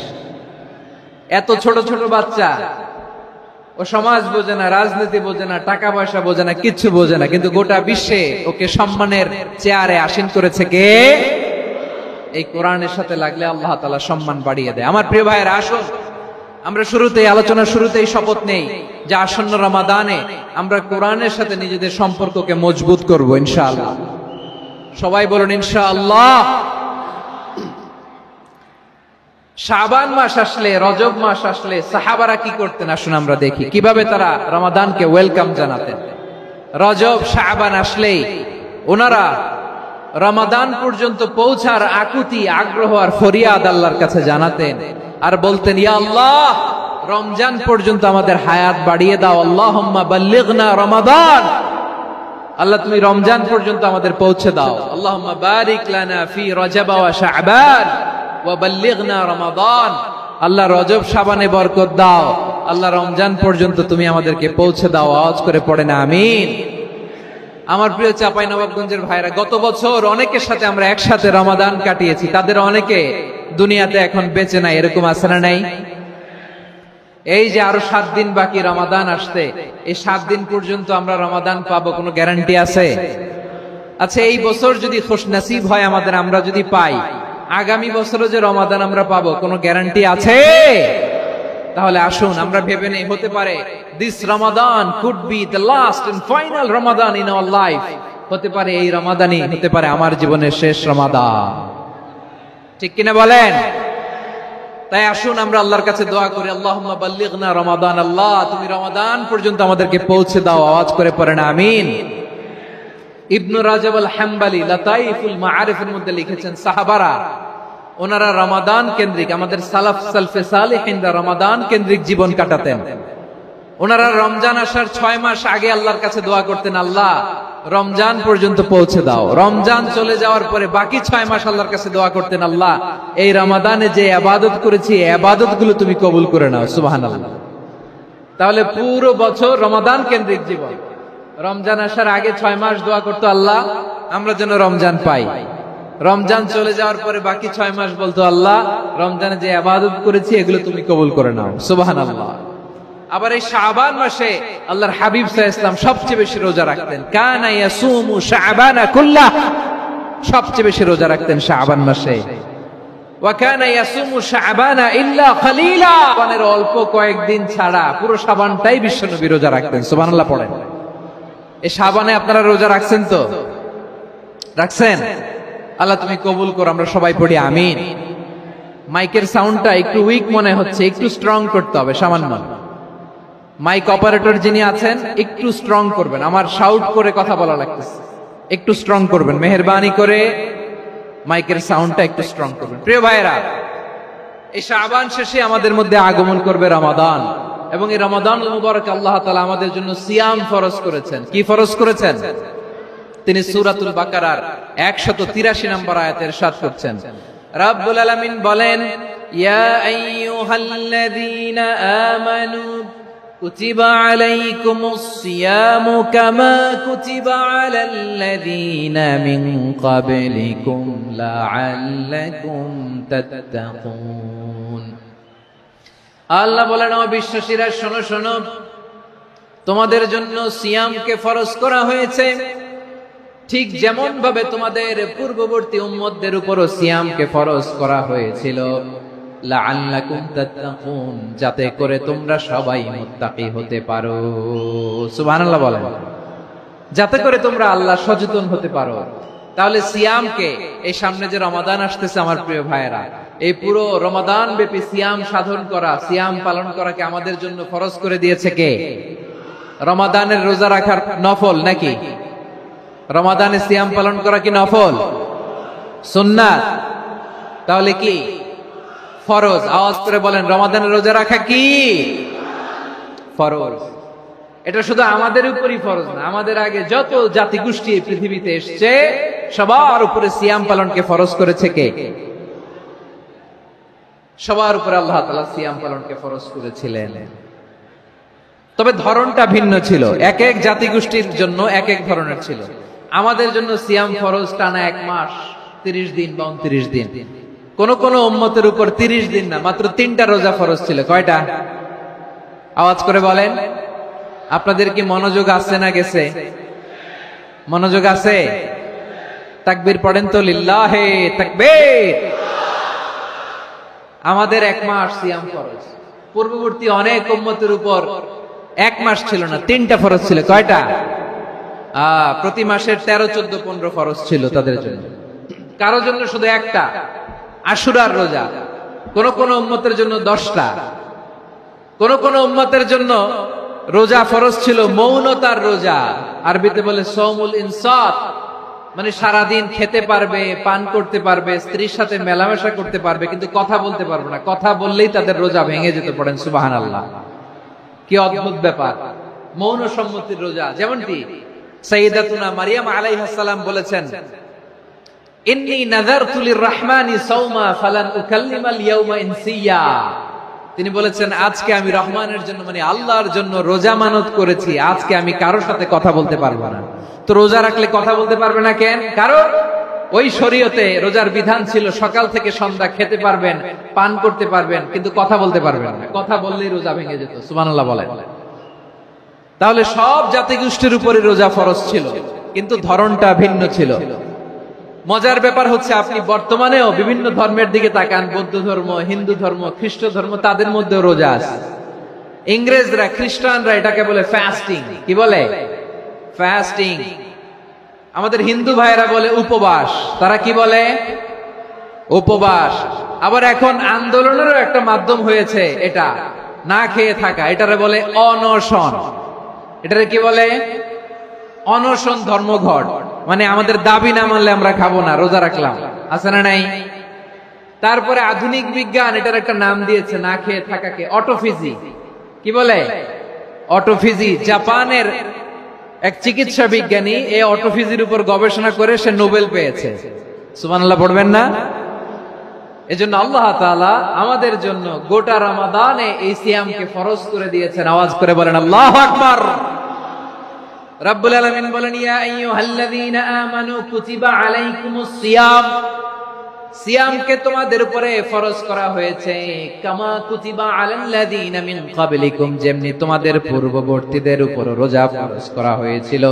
এত ছোট ছোট বাচ্চা, ও সমাজ বোঝে না, রাজনীতি বোঝে না, টাকা পয়সা বোঝে না, কিচ্ছু বোঝে না, কিন্তু গোটা বিশ্বে ওকে সম্মানের চেয়ারে আসীন করেছে কে? এই কোরআনের সাথে লাগলে আল্লাহ তাআলা সম্মান বাড়িয়ে দেয়। আমার প্রিয় ভাইয়েরা, আসুন আমরা শুরুতেই, আলোচনার শুরুতেই শপথ নেই যে আসন্ন রমাদানে আমরা কোরআনের সাথে নিজেদের সম্পর্ককে মজবুত করব ইনশাআল্লাহ। সবাই বলুন ইনশাআল্লাহ। শাবান মাস আসলে, রজব মাস আসলে সাহাবারা কি করতেন আসুন আমরা দেখি কিভাবে তারা রমাদানকে ওয়েলকাম জানাতেন। রজব শাবান আসলেই ওনারা রমাদান পর্যন্ত পৌঁছার আকুতি, আগ্রহ আর ফরিয়াদ আল্লাহর কাছে জানাতেন আর বলতেন, ইয়া আল্লাহ, রমজান পর্যন্ত আমাদের হায়াত বাড়িয়ে দাও। আল্লাহুম্মা বাল্লিগনা রমাদান, আল্লাহ তুমি রমজান পর্যন্ত আমাদের পৌঁছে দাও। আল্লাহুম্মা বারিক লানা ফি রজব ওয়া শাবান ওয়া বাল্লিগনা রমাদান, আল্লাহ রজব শাবানে বরকত দাও, আল্লাহ রমজান পর্যন্ত তুমি আমাদেরকে পৌঁছে দাও। আওয়াজ করে পড়েন আমিন। আমার প্রিয় চাঁপাইনবাবগঞ্জের ভাইরা, গত বছর অনেকের সাথে আমরা একসাথে রমাদান কাটিয়েছি, তাদের অনেকে দুনিয়াতে এখন বেঁচে নাই, এরকম আছে না নাই? এই যে আরো 7 দিন বাকি রমাদান আসতে, এই 7 দিন পর্যন্ত আমরা রমাদান পাবো, কোনো গ্যারান্টি আছে? আচ্ছা, এই বছর যদি খুশনসিব হয় আমাদের, আমরা যদি পাই, আগামী বছরও যে রমাদান আমরা পাবো, কোনো গ্যারান্টি আছে? তাহলে আসুন আমরা ভেবে নেই, হতে পারে this Ramadan could be the last and final Ramadan in our life. হতে পারে এই রমাদানই হতে পারে আমার জীবনের শেষ রমাদান। ঠিক কিনা বলেন? তাই আসুন আমরা আল্লাহর কাছে দোয়া করি, আল্লাহুম্মা বাল্লিগনা রমাদান, আল্লাহ তুমি রমাদান পর্যন্ত আমাদেরকে পৌঁছে দাও। আওয়াজ করে পড়েন আমিন। ইবনু রাজব আল হাম্বলি লাতাইফুল মাআরিফের মধ্যে লিখেছেন, সাহাবারা ওনারা রমাদান কেন্দ্রিক, আমাদের সালাফ সালফে সালেহিনরা রমাদান কেন্দ্রিক জীবন কাটাতেন। ওনারা রমজান আসার 6 মাস আগে আল্লাহর কাছে দোয়া করতেন, আল্লাহ রমজান পর্যন্ত পৌঁছে দাও। রমজান চলে যাওয়ার পরে বাকি 6 মাস আল্লাহর কাছে দোয়া করতেন, আল্লাহ এই রমাদানে যে ইবাদত করেছি এই ইবাদতগুলো তুমি কবুল করে নাও। সুবহানাল্লাহ। তাহলে পুরো বছর রমাদান কেন্দ্রিক জীবন। রমজান আসার আগে 6 মাস দোয়া করতো, আল্লাহ আমরা যেন রমজান পাই। রমজান চলে যাওয়ার পরে বাকি 6 মাস বলতো, আল্লাহ রমজানে যে ইবাদত করেছি এগুলো তুমি কবুল করে নাও। সুবহানাল্লাহ। আবার এই শাবান মাসে আল্লাহর হাবিব সাল্লাল্লাহু আলাইহি ওয়াসাল্লাম সবচেয়ে বেশি রোজা রাখতেন। কানা ইয়াসুমু শাবানা কুল্লাহ, সবচেয়ে বেশি রোজা রাখতেন শাবান মাসে। ওয়া কানা ইয়াসুমু শাবানা ইল্লা কলিলা, শাবানের অল্প কয়েকদিন ছাড়া পুরো শাবানটাই বিশ্বনবী রোজা রাখতেন। সুবহানাল্লাহ পড়েন। এই শাবানে আপনারা রোজা রাখছেন তো? রাখছেন? আল্লাহ তুমি কবুল করো, আমরা সবাই পড়ি আমিন। মাইকের সাউন্ডটা একটু উইক মনে হচ্ছে, একটু স্ট্রং করতে হবে সামান্য। মাইক অপারেটর যিনি আছেন একটু স্ট্রং করবেন, আমার শাউট করে কথা বলা লাগতেছে, একটু স্ট্রং করবেন মেহেরবানি করে, মাইকের সাউন্ডটা একটু স্ট্রং করবেন। প্রিয় ভাইয়েরা, এই শাবান শেষে আমাদের মধ্যে আগমন করবে রমাদান, এবং এই রমাদান মুবারক আল্লাহ তাআলা আমাদের জন্য সিয়াম ফরজ করেছেন। কি ফরজ করেছেন? তিনি সূরাতুল বাকারার 183 নম্বর আয়াতে ইরশাদ করছেন, রব্বুল আলামিন বলেন, ইয়া আইয়ুহাল্লাযীনা আমানু কুতিবা আলাইকুমুস সিয়ামু কামা কুতিবা আলাল্লাযীনা মিন ক্বাবলিকুম লাআল্লাকুম তাত্তাকুন। আল্লাহ বলেন, ও বিশ্বাসীরা শোনো শোনো, তোমাদের জন্য সিয়ামকে ফরজ করা হয়েছে, ঠিক যেমন ভাবে তোমাদের পূর্ববর্তী উম্মতদের উপরও সিয়ামকে ফরজ করা হয়েছিল, লাআল্লাকুম তাত্তাকুন, যাতে করে তোমরা সবাই মুত্তাকি হতে পারো। সুবহানাল্লাহ বলেন, যাতে করে তোমরা আল্লাহ সচেতন হতে পারো। তাহলে সিয়ামকে, এই সামনে যে রমাদান আসতেছে আমার প্রিয় ভাইয়েরা, এই পুরো রমাদান ব্যাপী সিয়াম সাধন করা, সিয়াম পালন করাকে আমাদের জন্য ফরজ করে দিয়েছে কে? রমাদানের রোজা রাখার নফল নাকি? রমাদানে সিয়াম পালন করা কি নফল? সুন্নাত? তাহলে কি ফরজ? আওয়াজ করে বলেন, রমাদানের রোজা রাখা কি ফরজ? এটা শুধু আমাদের উপরই ফরজ না, আমাদের আগে যত জাতি গোষ্ঠী এই পৃথিবীতে এসছে সবার উপরে সিয়াম পালনকে ফরজ করেছে কে? সবার উপরে আল্লাহ তাআলা সিয়াম পালনকে ফরজ করেছিলেন। তবে ধরনটা ভিন্ন ছিল, এক এক জাতিগোষ্ঠীর জন্য এক এক ধরনের ছিল। আমাদের জন্য সিয়াম ফরজ টানা 1 মাস 30 দিন বা 29 দিন। কোন কোন উম্মতের উপর 30 দিন না, মাত্র 3টা রোজা ফরজ ছিল। কয়টা? আওয়াজ করে বলেন। আপনাদের কি মনোযোগ আছে না গেছে? মনোযোগ আছে? তাকবীর পড়েন তো, লিল্লাহে তাকবীর। আমাদের 1 মাস সিয়াম ফরজ। পূর্ববর্তী অনেক উম্মতের উপর 1 মাস ছিল না, 3টা ফরজ ছিল। কয়টা? প্রতি মাসের 13, 14, 15 ফরজ ছিল তাদের জন্য। কারো জন্য শুধু একটা, আশুরার রোজা। কোন কোন উম্মতের জন্য 10টা। কোন কোন উম্মতের জন্য রোজা ফরজ ছিল মৌনতার রোজা, আরবিতে বলে সৌমুল ইনসাত, মানে সারাদিন খেতে পারবে, পান করতে পারবে, স্ত্রীর সাথে মেলামেশা করতে পারবে, কিন্তু কথা বলতে পারবে না। কথা বললেই তাদের রোজা ভেঙে যেতে। পড়েন সুবহানাল্লাহ। কি অদ্ভুত ব্যাপার! মৌন সম্মতির রোজা। যেমনটি সাইয়্যিদাতুনা মারিয়াম আলাইহিস সালাম বলেছেন, ইন্নী নাযারতু লির-রাহমানি সাওমা ফালান উকাল্লিমাল ইয়াওমা ইনসিয়া। তিনি বলেছেন, আজকে আমি রহমানের জন্য, মানে আল্লাহর জন্য রোজা মানত করেছি, আজকে আমি কারোর সাথে কথা বলতে পারবো না। তো রোজা রাখলে কথা বলতে পারবে না কেন? কারণ ওই শরীয়তে রোজার বিধান ছিল সকাল থেকে সন্ধ্যা খেতে পারবেন, পান করতে পারবেন, কিন্তু কথা বলতে পারবেন না। কথা বললেই রোজা ভেঙে যেত। সুবহানাল্লাহ বলেন। তাহলে সব জাতিগোষ্ঠীর উপরে রোজা ফরজ ছিল, কিন্তু ধরনটা ভিন্ন ছিল। মজার ব্যাপার হচ্ছে, আপনি বর্তমানেও বিভিন্ন ধর্মের দিকে তাকান, বৌদ্ধ ধর্ম, হিন্দু ধর্ম, খ্রিস্ট ধর্ম, তাদের মধ্যেও রোজা আছে। ইংরেজরা, খ্রিস্টানরা এটাকে বলে ফাস্টিং। কি বলে? ফাস্টিং। আমাদের হিন্দু ভাইয়েরা বলে উপবাস। তারা কি বলে? উপবাস। আবার এখন আন্দোলনেরও একটা মাধ্যম হয়েছে এটা, না খেয়ে থাকা। এটারে বলে অনশন। এটারে কি বলে? অনশন ধর্মঘট। মানে আমাদের দাবি না মানলে আমরা খাবো না, রোজা রাখলাম। আছে না নাই? তারপরে আধুনিক বিজ্ঞান এটার একটা নাম দিয়েছে না খেয়ে থাকাকে, অটোফিজি। কি বলে? অটোফিজি। জাপানের এক চিকিৎসা বিজ্ঞানী এই অটোফিজির উপর গবেষণা করে সে নোবেল পেয়েছে। সুবহানাল্লাহ পড়বেন না? এজন্য আল্লাহ তাআলা আমাদের জন্য গোটা রমাদানে এই সিয়ামকে ফরজ করে দিয়েছেন। আওয়াজ করে বলেন আল্লাহু আকবার। রব্বুল আলামিন বলেন, ইয়া আইয়ুহাল্লাযীনা আমানু কুতিবা আলাইকুমুস সিয়াম। সিয়ামকে তোমাদের উপরে ফরজ করা হয়েছে, কামা কুতিবা আলাল্লাযীনা মিন ক্বাবলিকুম, যেমনি তোমাদের পূর্ববর্তীদের উপর রোজা ফরজ করা হয়েছিল,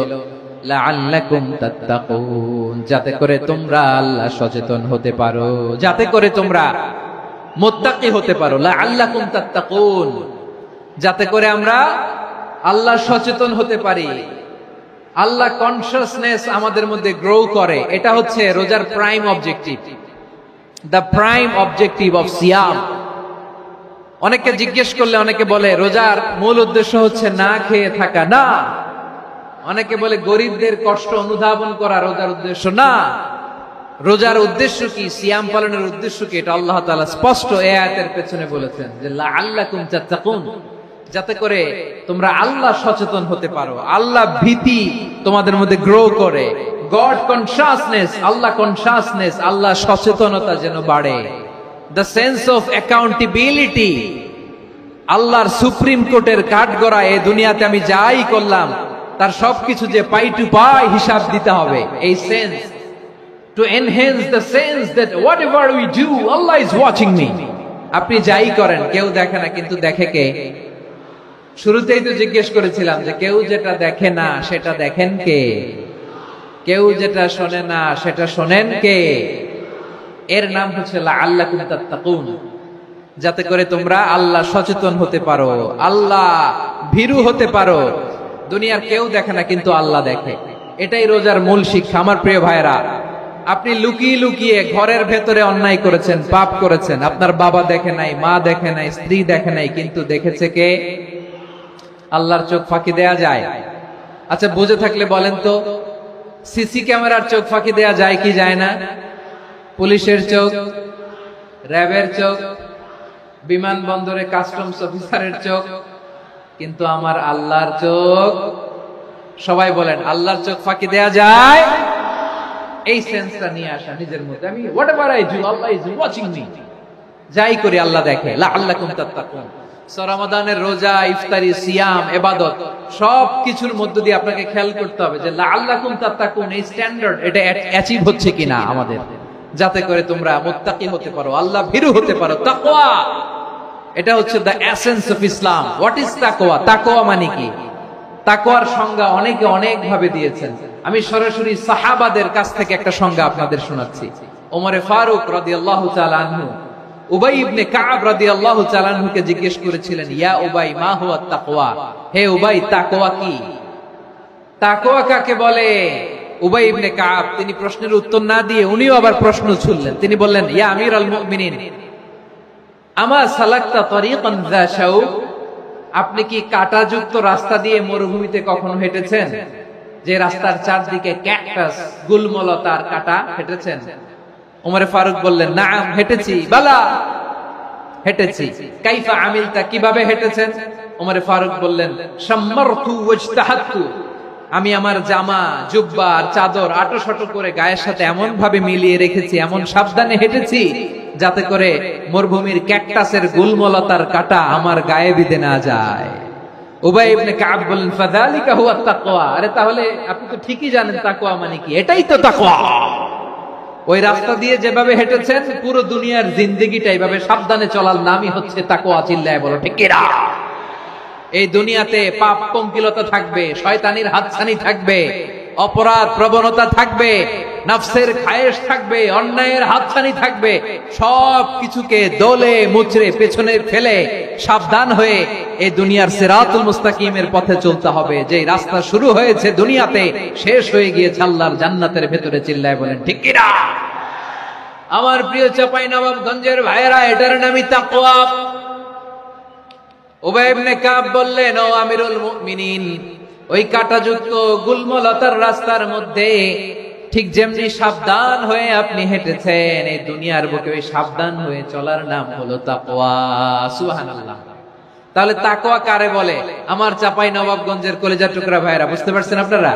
লাআল্লাকুম তাত্তাকুন, যাতে করে তোমরা আল্লাহ সচেতন হতে পারো, যাতে করে তোমরা মুত্তাকি হতে পারো। লাআল্লাকুম তাত্তাকুন, যাতে করে আমরা আল্লাহ সচেতন হতে পারি, আল্লাহ কনসিয়াসনেস আমাদের মধ্যে গ্রো করে। এটা হচ্ছে রোজার prime objective, the prime objective of সিয়াম। অনেকে জিজ্ঞেস করলে অনেকে বলে রোজার মূল উদ্দেশ্য হচ্ছে না খেয়ে থাকা। না। অনেকে বলে গরিবদের কষ্ট অনুধাবন করা রোজার উদ্দেশ্য। না। রোজার উদ্দেশ্য কি? সিয়াম পালনের উদ্দেশ্য কি? এটা আল্লাহ তাআলা স্পষ্ট এই আয়াতের পেছনে বলেছেন যে লাআল্লাকুম তাত্তাকুন, যাতে করে তোমরা আল্লাহ সচেতন হতে পারো, আল্লাহ ভীতি তোমাদের মধ্যে গ্রো করে, গড কনসিয়াসনেস, আল্লাহ কনসিয়াসনেস, আল্লাহ সচেতনতা যেন বাড়ে, দ্য সেন্স অফ অ্যাকাউন্টেবিলিটি। আল্লাহর সুপ্রিম কোর্টের কাঠগড়া এই দুনিয়াতে আমি যাই করলাম তার সবকিছু যে পাই টু পাই হিসাব দিতে হবে, এই sense, to enhance the sense that whatever we do Allah is watching me. আপনি যাই করেন কেউ দেখে না, কিন্তু দেখে কে? শুরুতেই তো জিজ্ঞেস করেছিলাম যে কেউ যেটা দেখে না সেটা দেখেন কে? কেউ যেটা শোনে না সেটা শোনেন কে? এর নাম হচ্ছে লাআল্লাকুম তাত্তাকুন, যাতে করে তোমরা আল্লাহ সচেতন হতে পারো, আল্লাহ ভীরু হতে পারো। দুনিয়ার কেউ দেখে না, কিন্তু আল্লাহ দেখে। এটাই রোজার মূল শিক্ষা। আমার প্রিয় ভাইরা, আপনি লুকিয়ে লুকিয়ে ঘরের ভেতরে অন্যায় করেছেন, পাপ করেছেন, আপনার বাবা দেখে নাই, মা দেখে নাই, স্ত্রী দেখে নাই, কিন্তু দেখেছে কে? আল্লাহর চোখ ফাঁকি দেয়া যায়? আচ্ছা, বুঝে থাকলে বলেন তো, সিসি ক্যামেরার চোখ ফাঁকি দেয়া যায় কি যায় না? পুলিশের চোখ, র্যাবের চোখ, বিমানবন্দরে কাস্টমস অফিসারের চোখ, কিন্তু আমার আল্লাহর চোখ? সবাই বলেন, আল্লাহর চোখ ফাঁকি দেয়া যায়? এই সেন্সটা নিয়ে আসা নিজের মধ্যে, আমি whatever I do Allah is watching me. যাই করি আল্লাহ দেখে। লাআল্লাকুম তাত্তাকুন। রমাদানের রোজা, ইফতারি, সিয়াম, ইবাদত সব কিছুর মধ্য দিয়ে আপনাকে খেয়াল করতে হবে যে লাআল্লাকুম তাত্তাকুন এই স্ট্যান্ডার্ড এটা অ্যাচিভ হচ্ছে কিনা আমাদের, যাতে করে তোমরা মুত্তাকি হতে পারো, আল্লাহ ভীরু হতে পারো। তাকওয়া, এটা হচ্ছে the essence of Islam. What is তাকওয়া? তাকওয়া মানে কি? তাকওয়ার সংজ্ঞা অনেকে অনেক ভাবে দিয়েছেন। আমি সরাসরি সাহাবাদের কাছ থেকে একটা সংজ্ঞা আপনাদের শোনাচ্ছি। ওমরে ফারুক রাদিয়াল্লাহু তাআলা আনহু উবাই ইবনে কাব রাদিয়াল্লাহু তাআলা আনহুকে জিজ্ঞেস করেছিলেন, ইয়া উবাই মা হুয়া তাকওয়া? হে উবাই, তাকওয়া কি? তাকওয়া কাকে বলে? উবাই ইবনে কাব তিনি প্রশ্নের উত্তর না দিয়ে উনিও আবার প্রশ্ন ছুড়লেন। তিনি বললেন, ইয়া আমিরুল মুমিনিন, আমা সালাকতা তরিকান যা শাউক? আপনি কি কাঁটাযুক্ত রাস্তা দিয়ে মরুভূমিতে কখনো হেঁটেছেন? যে রাস্তার চারদিকে ক্যাকটাস, গুলমলতার কাঁটা, হেঁটেছেন? ওমরে ফারুক বললেন, নাম, হেঁটেছি। বালা, হেঁটেছি। কাইফা আমিলতা, কিভাবে হেঁটেছেন? ওমরে ফারুক বললেন, শাম্মারতু ওয়াজতাহাতু, আমি আমার জামা, জুব্বা আর চাদর আটোশাটো করে গায়ের সাথে এমন ভাবে মিলিয়ে রেখেছি, এমন সাবধানে হেঁটেছি যাতে করে মরুভূমির ক্যাকটাসের গুলমলতার কাঁটা আমার গায়ে বিঁধে না যায়। উবাই ইবনে কাব বললেন, ফাযালিকা হুয়া তাকওয়া। আরে তাহলে আপনি তো ঠিকই জানেন তাকওয়া মানে কি, এটাই তো তাকওয়া। ওই রাস্তা দিয়ে যেভাবে হেঁটেছেন, পুরো দুনিয়ার জিন্দেগিটা এইভাবে সাবধানে চলার নামই হচ্ছে তাকওয়া। চিল্লায় বলো ঠিক কিনা? এই দুনিয়াতে পাপ পঙ্কিলতা থাকবে, শয়তানির হাতছানি থাকবে, অপরাধ প্রবণতা থাকবে, নফসের খায়েশ থাকবে, অন্যায়ের হাতছানি থাকবে। সব কিছুকে দলে মুচড়ে পেছনে ফেলে সাবধান হয়ে এই দুনিয়ার সিরাতুল মুস্তাকিমের পথে চলতে হবে। যে রাস্তা শুরু হয়েছে দুনিয়াতে, শেষ হয়ে গিয়েছে আল্লাহর জান্নাতের ভেতরে। চিল্লায় বলেন ঠিক কিনা? আমার প্রিয় চাঁপাইনবাবগঞ্জের ভাইয়েরা, এটার নামই তাকওয়া। উবাই ইবনে কাব বললেন, ও আমিরুল মুমিনিন, ওই কাঁটাযুক্ত গুলমলতার রাস্তার মধ্যে ঠিক যেমনি সাবধান হয়ে আপনি হেঁটেছেন, এই দুনিয়ার বুকে ওই সাবধান হয়ে চলার নাম হলো তাকওয়া। সুবহানাল্লাহ। তাহলে তাকওয়া কারে বলে? আমার চাঁপাইনবাবগঞ্জের কলেজার টুকরা ভাইয়েরা, বুঝতে পারছেন আপনারা?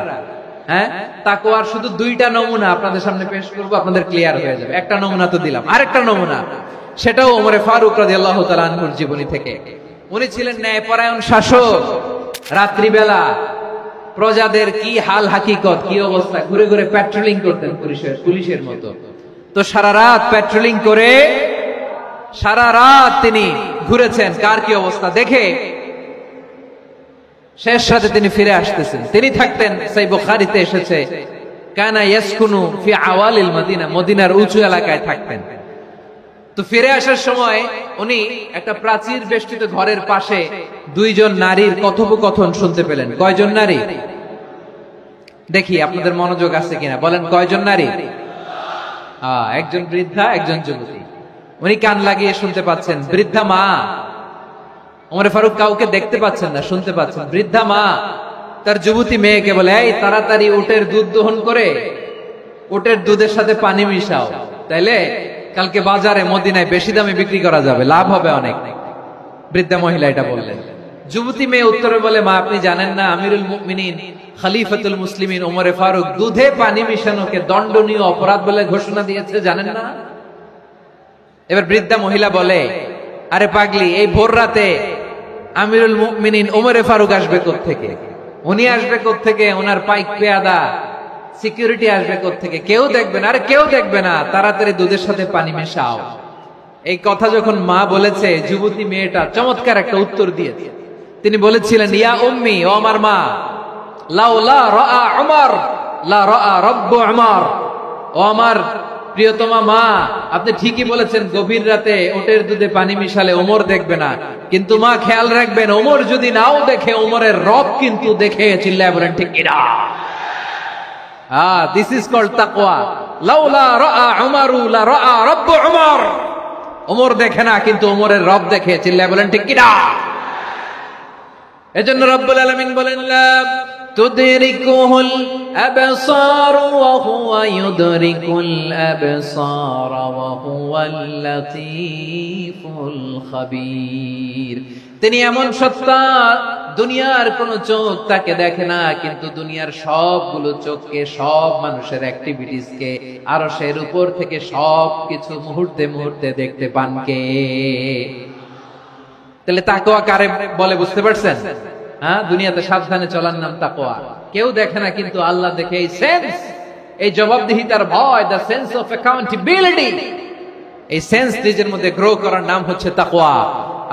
হ্যাঁ, তাকওয়ার শুধু দুইটা নমুনা আপনাদের সামনে পেশ করব, আপনাদের ক্লিয়ার হয়ে যাবে। একটা নমুনা তো দিলাম, আরেকটা নমুনা, সেটাও ওমরে ফারুক রাদিয়াল্লাহু তাআলা আনহুর জীবনী থেকে। উনি ছিলেন ন্যায়পরায়ণ শাসক। রাত্রিবেলা প্রজাদের কি হাল হাকিকত, কি অবস্থা, ঘুরে ঘুরে প্যাট্রোলিং করতেন পুলিশের মতো। তো সারা রাত প্যাট্রোলিং করে সারা রাত তিনি ঘুরেছেন কার কি অবস্থা দেখে। শেষ রাতে তিনি ফিরে আসতেছেন। তিনি থাকতেন, সেই বুখারীতে এসেছে, কানা ইয়াসকুনু ফি আওয়ালিল মদিনা, মদিনার উঁচু এলাকায় থাকতেন। তো ফিরে আসার সময় উনি একটা প্রাচীর বেষ্টিত ঘরের পাশে দুইজন নারীর কথোপকথন শুনতে পেলেন। কয়জন নারী? দেখি আপনাদের মনোযোগ আছে কিনা, বলেন কয়জন নারী? একজন বৃদ্ধা, একজন যুবতী। উনি কান লাগিয়ে শুনতে পাচ্ছেন। বৃদ্ধা মা, ওমরে ফারুক কাউকে দেখতে পাচ্ছেন না, শুনতে পাচ্ছেন। বৃদ্ধা মা তার যুবতী মেয়েকে বলে, এই তাড়াতাড়ি উটের দুধ দহন করে উটের দুধের সাথে পানি মিশাও, তাইলে কালকে বাজারে মদিনায় বেশি দামে বিক্রি করা যাবে, লাভ হবে অনেক। বৃদ্ধা মহিলা এটা বললেন। যুবতী মেয়ে উত্তরে বলে, মা আপনি জানেন না আমিরুল মুমিনিন খলিফাতুল মুসলিমিন ওমরে ফারুক দুধে পানি মিশানোকে দণ্ডনীয় অপরাধ বলে ঘোষণা দিয়েছে, জানেন না? এবার বৃদ্ধা মহিলা বলে, আরে পাগলি, এই ভোর রাতে আমিরুল মুমিনিন ওমরে ফারুক আসবে কোত্থেকে? উনি আসবে কোত্থেকে? ওনার পাইক পেয়াদা সিকিউরিটি আসবে কোত্থেকে? কেউ দেখবে না। আরে কেউ দেখবে না, তাড়াতাড়ি দুধের সাথে পানি মেশাও। এই কথা যখন মা বলেছে, যুবতী মেয়েটা চমৎকার একটা উত্তর দিয়েছে। তিনি বলেছিলেন, ইয়া উম্মি, ও আমার মা, লাউলা রাআ উমর লা রাআ রব্বু উমর। ও আমার প্রিয়তমা মা, আপনি ঠিকই বলেছেন, গভীর রাতে ওটের দুধে পানি মিশালে ওমর দেখবে না, কিন্তু মা খেয়াল রাখবেন, ওমর যদি নাও দেখে, ওমরের রব কিন্তু দেখে। চিল্লায় বলেন ঠিক কিনা? দিস ইজ কল্ড তাকওয়া। লাউলা রাআ উমরু লা রাআ রব্বু উমর। ওমর দেখে না, কিন্তু ওমরের রব দেখে। চিল্লায় বলেন ঠিক কিনা? এজন্য রব্বুল আলামিন বলেন, লা তুদরিকুহুল আবসার ওয়া হুয়া ইউদরিকুল আবসার ওয়া হুয়াল লাতীফুল খাবীর। তিনি এমন সত্তা, দুনিয়ার কোন চোখ তাকে দেখে না, কিন্তু দুনিয়ার সবগুলো চোখকে, সব মানুষের অ্যাক্টিভিটিসকে আরশের উপর থেকে সবকিছু মুহূর্তে মুহূর্তে দেখতে পান কে? তাহলে তাকওয়া কারে বলে বুঝতে পারছেন? হ্যাঁ, দুনিয়াতে সাবধানে চলার নাম তাকওয়া। কেউ দেখে না, কিন্তু আল্লাহ দেখে। এই সেন্স, এই জবাবদিহিতার ভয়, দ্য সেন্স অফ অ্যাকাউন্টেবিলিটি, এই সেন্স নিজের মধ্যে গ্রো করার নাম হচ্ছে তাকওয়া।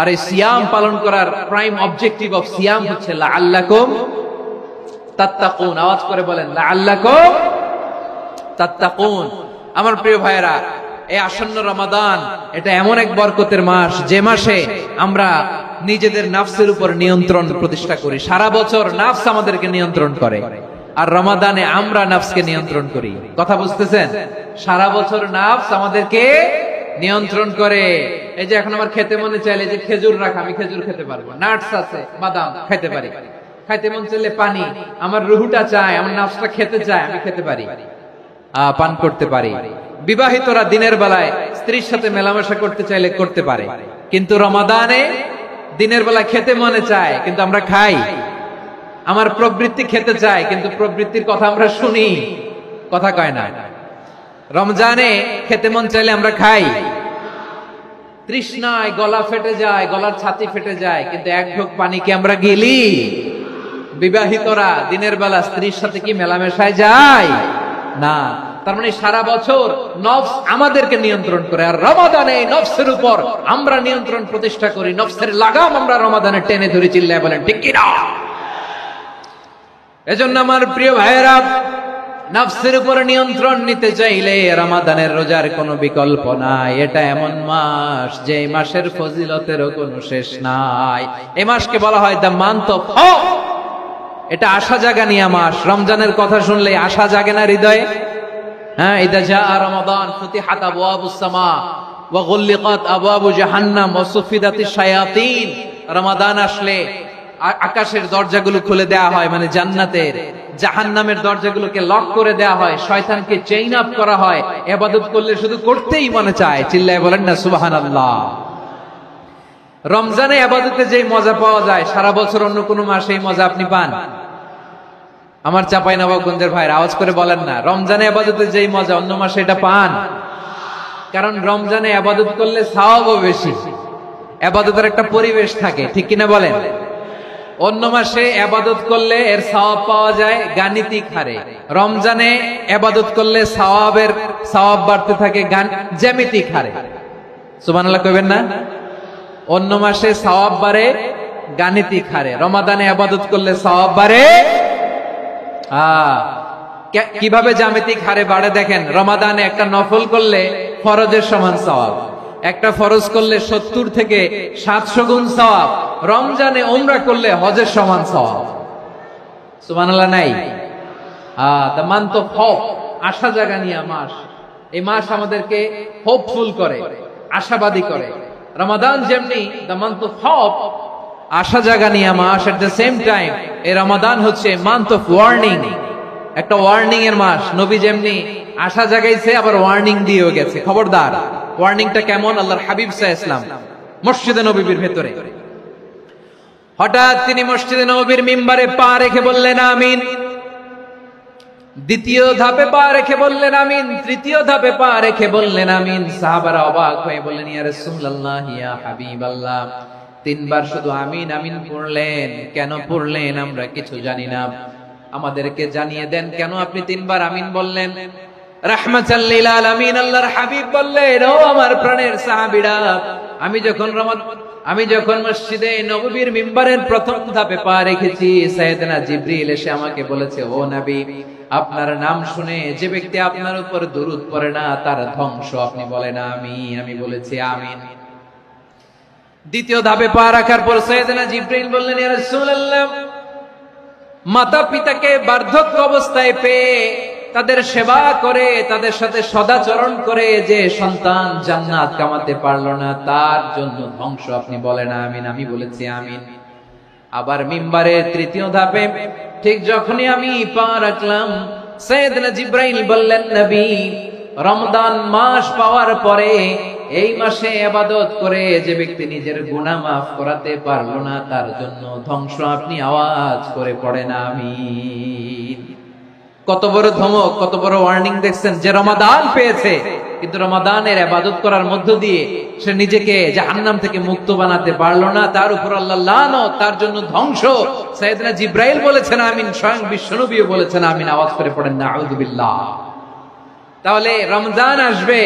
আর এই সিয়াম পালন করার প্রাইম অবজেক্টিভ অফ সিয়াম হচ্ছে লাআল্লাকুম তাত্তাকুন। আওয়াজ করে বলেন লাআল্লাকুম তাত্তাকুন। আমার প্রিয় ভাইয়েরা, এই আসন্ন রমাদান এটা এমন এক বরকতের মাস, যে মাসে আমরা নিজেদের নাফসের উপর নিয়ন্ত্রণ প্রতিষ্ঠা করি। সারা বছর নাফস আমাদেরকে নিয়ন্ত্রণ করে, আর রমাদানে আমরা নাফসকে নিয়ন্ত্রণ করি। কথা বুঝতেছেন? সারা বছর নাফস আমাদেরকে নিয়ন্ত্রণ করে। এই যে এখন আমার খেতে মনে চাইলে যে খেজুর রাখা, আমি খেজুর খেতে পারবো, নাটস আছে, বাদাম খেতে পারি। খাইতে মন চাইলে পানি, আমার রুহুটা চায়, আমার নাফসটা খেতে চায়, আমি খেতে পারি, পান করতে পারি। বিবাহিতরা দিনের বেলায় স্ত্রীর সাথে মেলামেশা করতে চাইলে করতে পারে, কিন্তু রমাদানে দিনের বেলায় খেতে মনে চায়, কিন্তু আমরা খাই। আমার প্রবৃত্তি খেতে চায়, কিন্তু প্রবৃত্তির কথা আমরা শুনি, কথা কয় না। রমজানে খেতে মন চাইলে আমরা খাই, তৃষ্ণায় গলা ফেটে যায়, গলার ছাতি ফেটে যায়, কিন্তু এক ঢোক পানি কি আমরা গিলি? বিবাহিতরা দিনের বেলা স্ত্রীর সাথে কি মেলামেশায় যায় না? তার মানে সারা বছর নফস আমাদেরকে নিয়ন্ত্রণ করে, আর রমাদানে নফসের উপর আমরা নিয়ন্ত্রণ প্রতিষ্ঠা করি। নফসের লাগাম আমরা রমাদানে টেনে ধরে, চিল্লায় বলেন ঠিক কি না? এজন্য আমার প্রিয় ভাইয়েরা, নফসের উপর নিয়ন্ত্রণ নিতে চাইলে রমাদানের রোজার কোনো বিকল্প নাই। এটা এমন মাস যে মাসের ফজিলতেরও কোনো শেষ নাই। এই মাসকে বলা হয় দ্য মান্থ অফ হোপ। এটা আশা জাগানিয়া মাস। রমজানের কথা শুনলে আশা জাগে না হৃদয়ে? হ্যাঁ, ইদা জাআ রমাদান ফুতিহাত আবওয়াবুস সামা ওয়া গুল্লিকাত আবওয়াবু জাহান্নাম ওয়া সুফিদাতিশ শায়াতিন। রমাদান আসলে আকাশের দরজাগুলো খুলে দেয়া হয়, মানে জান্নাতের। জাহান্নামের দরজাগুলোকে লক করে দেয়া হয়, শয়তানকে চেইন আপ করা হয়। ইবাদত করলে শুধু করতেই মনে চায়, চিল্লায় বলেন না সুবহানাল্লাহ। রমজানে ইবাদতে যে মজা পাওয়া যায়, সারা বছর অন্য কোন মাসে এই মজা আপনি পান? আমার চাঁপাইনবাবগঞ্জের ভাইরা আওয়াজ করে বলেন না, রমজানে ইবাদতে যেই মজা অন্য মাসে এটা পান? কারণ রমজানে ইবাদত করলে সওয়াবও বেশি, ইবাদতের একটা পরিবেশ থাকে, ঠিক কিনা বলেন? অন্য মাসে ইবাদত করলে এর সওয়াব পাওয়া যায় গাণিতিক হারে, রমজানে ইবাদত করলে সওয়াব বাড়তে থাকে জ্যামিতিক হারে। সুবহানাল্লাহ কইবেন না? অন্য মাসে সওয়াব বাড়ে গাণিতিক হারে, রমাদানে ইবাদত করলে সওয়াব বাড়ে কিভাবে জ্যামিতিক হারে বাড়ে দেখেন। রমাদানে একটা নফল করলে ফরজের সমান সওয়াব, একটা ফরজ করলে 70 থেকে 700 গুণ সওয়াব। রমজানে উমরা করলে হজের সমান সওয়াব। সুবহানাল্লাহ নাই? দ্য মান্থ অফ হোপ, আশা জাগানিয়া মাস। এই মাস আমাদেরকে হোপফুল করে, আশাবাদী করে। রমাদান যেমনি দ্য মান্থ অফ হোপ, আশা জাগানিয়া মাস, এট দ্য সেম টাইম এই রমাদান হচ্ছে মান্থ অফ ওয়ার্নিং, একটা ওয়ার্নিং এর মাস। নবী যেমনি আশা জাগাইছে, আবার ওয়ার্নিং দিয়েও গেছে, খবরদার। ওয়ার্নিংটা কেমন? আল্লাহর হাবিব সাল্লাল্লাহু আলাইহি ওয়াসাল্লাম মসজিদে নববীর ভেতরে হঠাৎ তিনি মসজিদে নববীর মিম্বারে পা রেখে বললেন আমিন। দ্বিতীয় ধাপে পা রেখে বললেন আমিন, তৃতীয় ধাপে পা রেখে বললেন আমিন। সাহাবারা অবাক হয়ে বললেন, ইয়া রাসূলুল্লাহ, ইয়া হাবিবাল্লাহ, তিনবার শুধু আমিন আমিন পড়লেন, কেন পড়লেন আমরা কিছু জানি না, আমাদেরকে জানিয়ে দেন কেন আপনি তিনবার আমিন বললেন। রাহমাতাল লিল আলামিন আল্লাহর হাবিব বললেন, ও আমার প্রাণের সাহাবীরা, আমি যখন মসজিদে নববীর মিম্বারের প্রথম ধাপে পা রেখেছি, সাইয়েদনা জিবরিল এসে আমাকে বলেছে, ও নবী, আপনার নাম শুনে যে ব্যক্তি আপনার উপর দুরূদ পড়ে না তার ধ্বংস। আপনি বলেন আমিন। আমি বলেছি আমিন। দ্বিতীয় ধাপে পা রাখার পর সাইয়েদনা জিবরিল বললেন, ইয়া রাসূলুল্লাহ, মাতা পিতাকে বার্ধক্য অবস্থায় পেয়ে তাদের সেবা করে, তাদের সাথে সদাচরণ করে যে সন্তান জান্নাত কামাতে পারলো না, তার জন্য ধ্বংস। আপনি বলেন আমিন। আমি বলেছি আমিন। আবার মিম্বারের তৃতীয় ধাপে ঠিক যখনই আমি পা রাখলাম, সাইয়েদনা জিবরাইল বললেন, নবী, রমজান মাস পাওয়ার পরে এই মাসে ইবাদত করে যে ব্যক্তি নিজের গুনাহ মাফ করাতে পারলো না, তার জন্য ধ্বংস। আপনি আওয়াজ করে পড়েন আমিন। কত বড় ধমক, কত বড় ওয়ার্নিং দেখছেন, যে রমাদান পেয়েছে কিন্তু রমাদানের ইবাদত করার মধ্য দিয়ে সে নিজেকে জাহান্নাম থেকে মুক্ত বানাতে পারলো না, তার উপর আল্লাহ লানত, তার জন্য ধ্বংস। সাইয়েদনা জিব্রাইল বলেছেন আমিন, স্বয়ং বিশ্বনবীও বলেছেন আমিন। আওয়াজ করে পড়েন নাউযু বিল্লাহ। তাহলে রমজান আসবে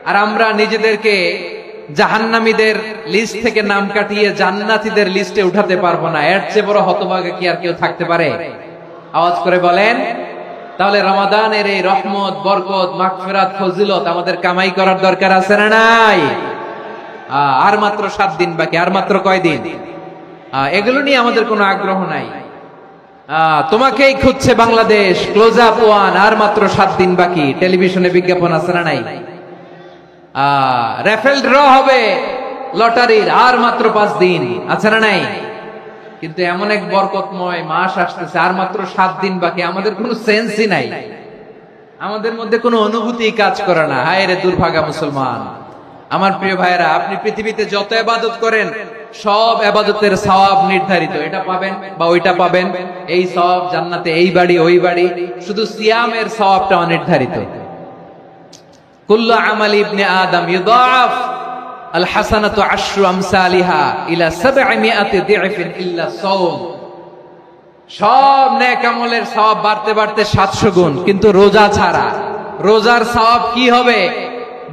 আর আমরা নিজেদেরকে জাহান্নামীদের লিস্ট থেকে নাম কাটিয়ে জান্নাতীদের লিস্টে উঠাতে পারবো না। এর চেয়ে বড় হতভাগা কি আর কেউ থাকতে পারে? আওয়াজ করে বলেন। তাহলে রমাদানের এই রহমত, বরকত, মাগফিরাত, ফজিলত আমাদের কামাই করার দরকার আছে না নাই? আর মাত্র 7 দিন বাকি। আর মাত্র কয়দিন? এগুলো নিয়ে আমাদের কোনো আগ্রহ নাই। তোমাকেই খুঁজছে বাংলাদেশ, ক্লোজ আপ ওয়ান, আর মাত্র 7 দিন বাকি। টেলিভিশনে বিজ্ঞাপন আছে না নাই? রেফেল ড্র হবে লটারির, আর মাত্র 5 দিন, আছে না নাই? কিন্তু এমন এক বরকতময় মাস আসতেছে, আর মাত্র 7 দিন বাকি। আমাদের কোনো সেন্সই নাই, আমাদের মধ্যে কোনো অনুভূতি কাজ করে না। হায় রে দুর্ভাগা মুসলমান। আমার প্রিয় ভাইয়েরা, আপনি পৃথিবীতে যত ইবাদত করেন সব ইবাদতের সওয়াব নির্ধারিত। এটা পাবেন বা ওইটা পাবেন, এই সওয়াব জান্নাতে, এই বাড়ি ওই বাড়ি। শুধু সিয়ামের সওয়াবটা অনির্ধারিত। কুল্লু আমালি ইবনে আদম ইউদাফ আল হাসানাতু আশরু আমসালিহা ইলা 700 দি'ফিন ইল্লা সাওম। সব নেক আমলের সওয়াব বাড়তে বাড়তে 700 গুণ, কিন্তু রোজা ছাড়া। রোজার সওয়াব কি হবে?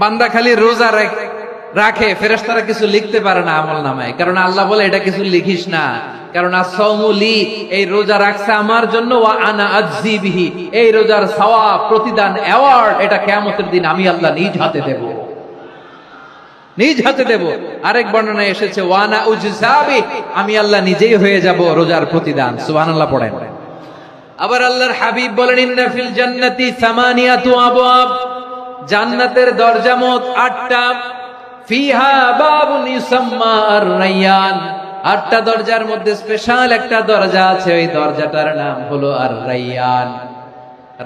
বান্দা খালি রোজা রাখে, ফেরেশতারা কিছু লিখতে পারে না আমলনামায়, কারণ আল্লাহ বলে এটা কিছু লিখিস না, কারণ আস-সাওমু লি, এই রোজা রাখছে আমার জন্য, ওয়া আনা আজজি বিহি, এই রোজার সওয়াব, প্রতিদান, অ্যাওয়ার্ড এটা কিয়ামতের দিন আমি আল্লাহ নিজ হাতে দেব, নিজ হাতে দেব। আরেক বর্ণনায় এসেছে ওয়া আনা উজজাবি, আমি আল্লাহ নিজেই হয়ে যাব রোজার প্রতিদান। সুবহানাল্লাহ পড়েন। আবার আল্লাহর হাবিব বলেন ইন্না ফিল জান্নাতি 8 আবওয়াব, জান্নাতের দরজা মোট 8টা। ফিহা বাবুন ইউসাম্মা আর-রায়্যান, 8টা দরজার মধ্যে স্পেশাল একটা দরজা আছে, ওই দরজাটার নাম হলো আর-রায়্যান।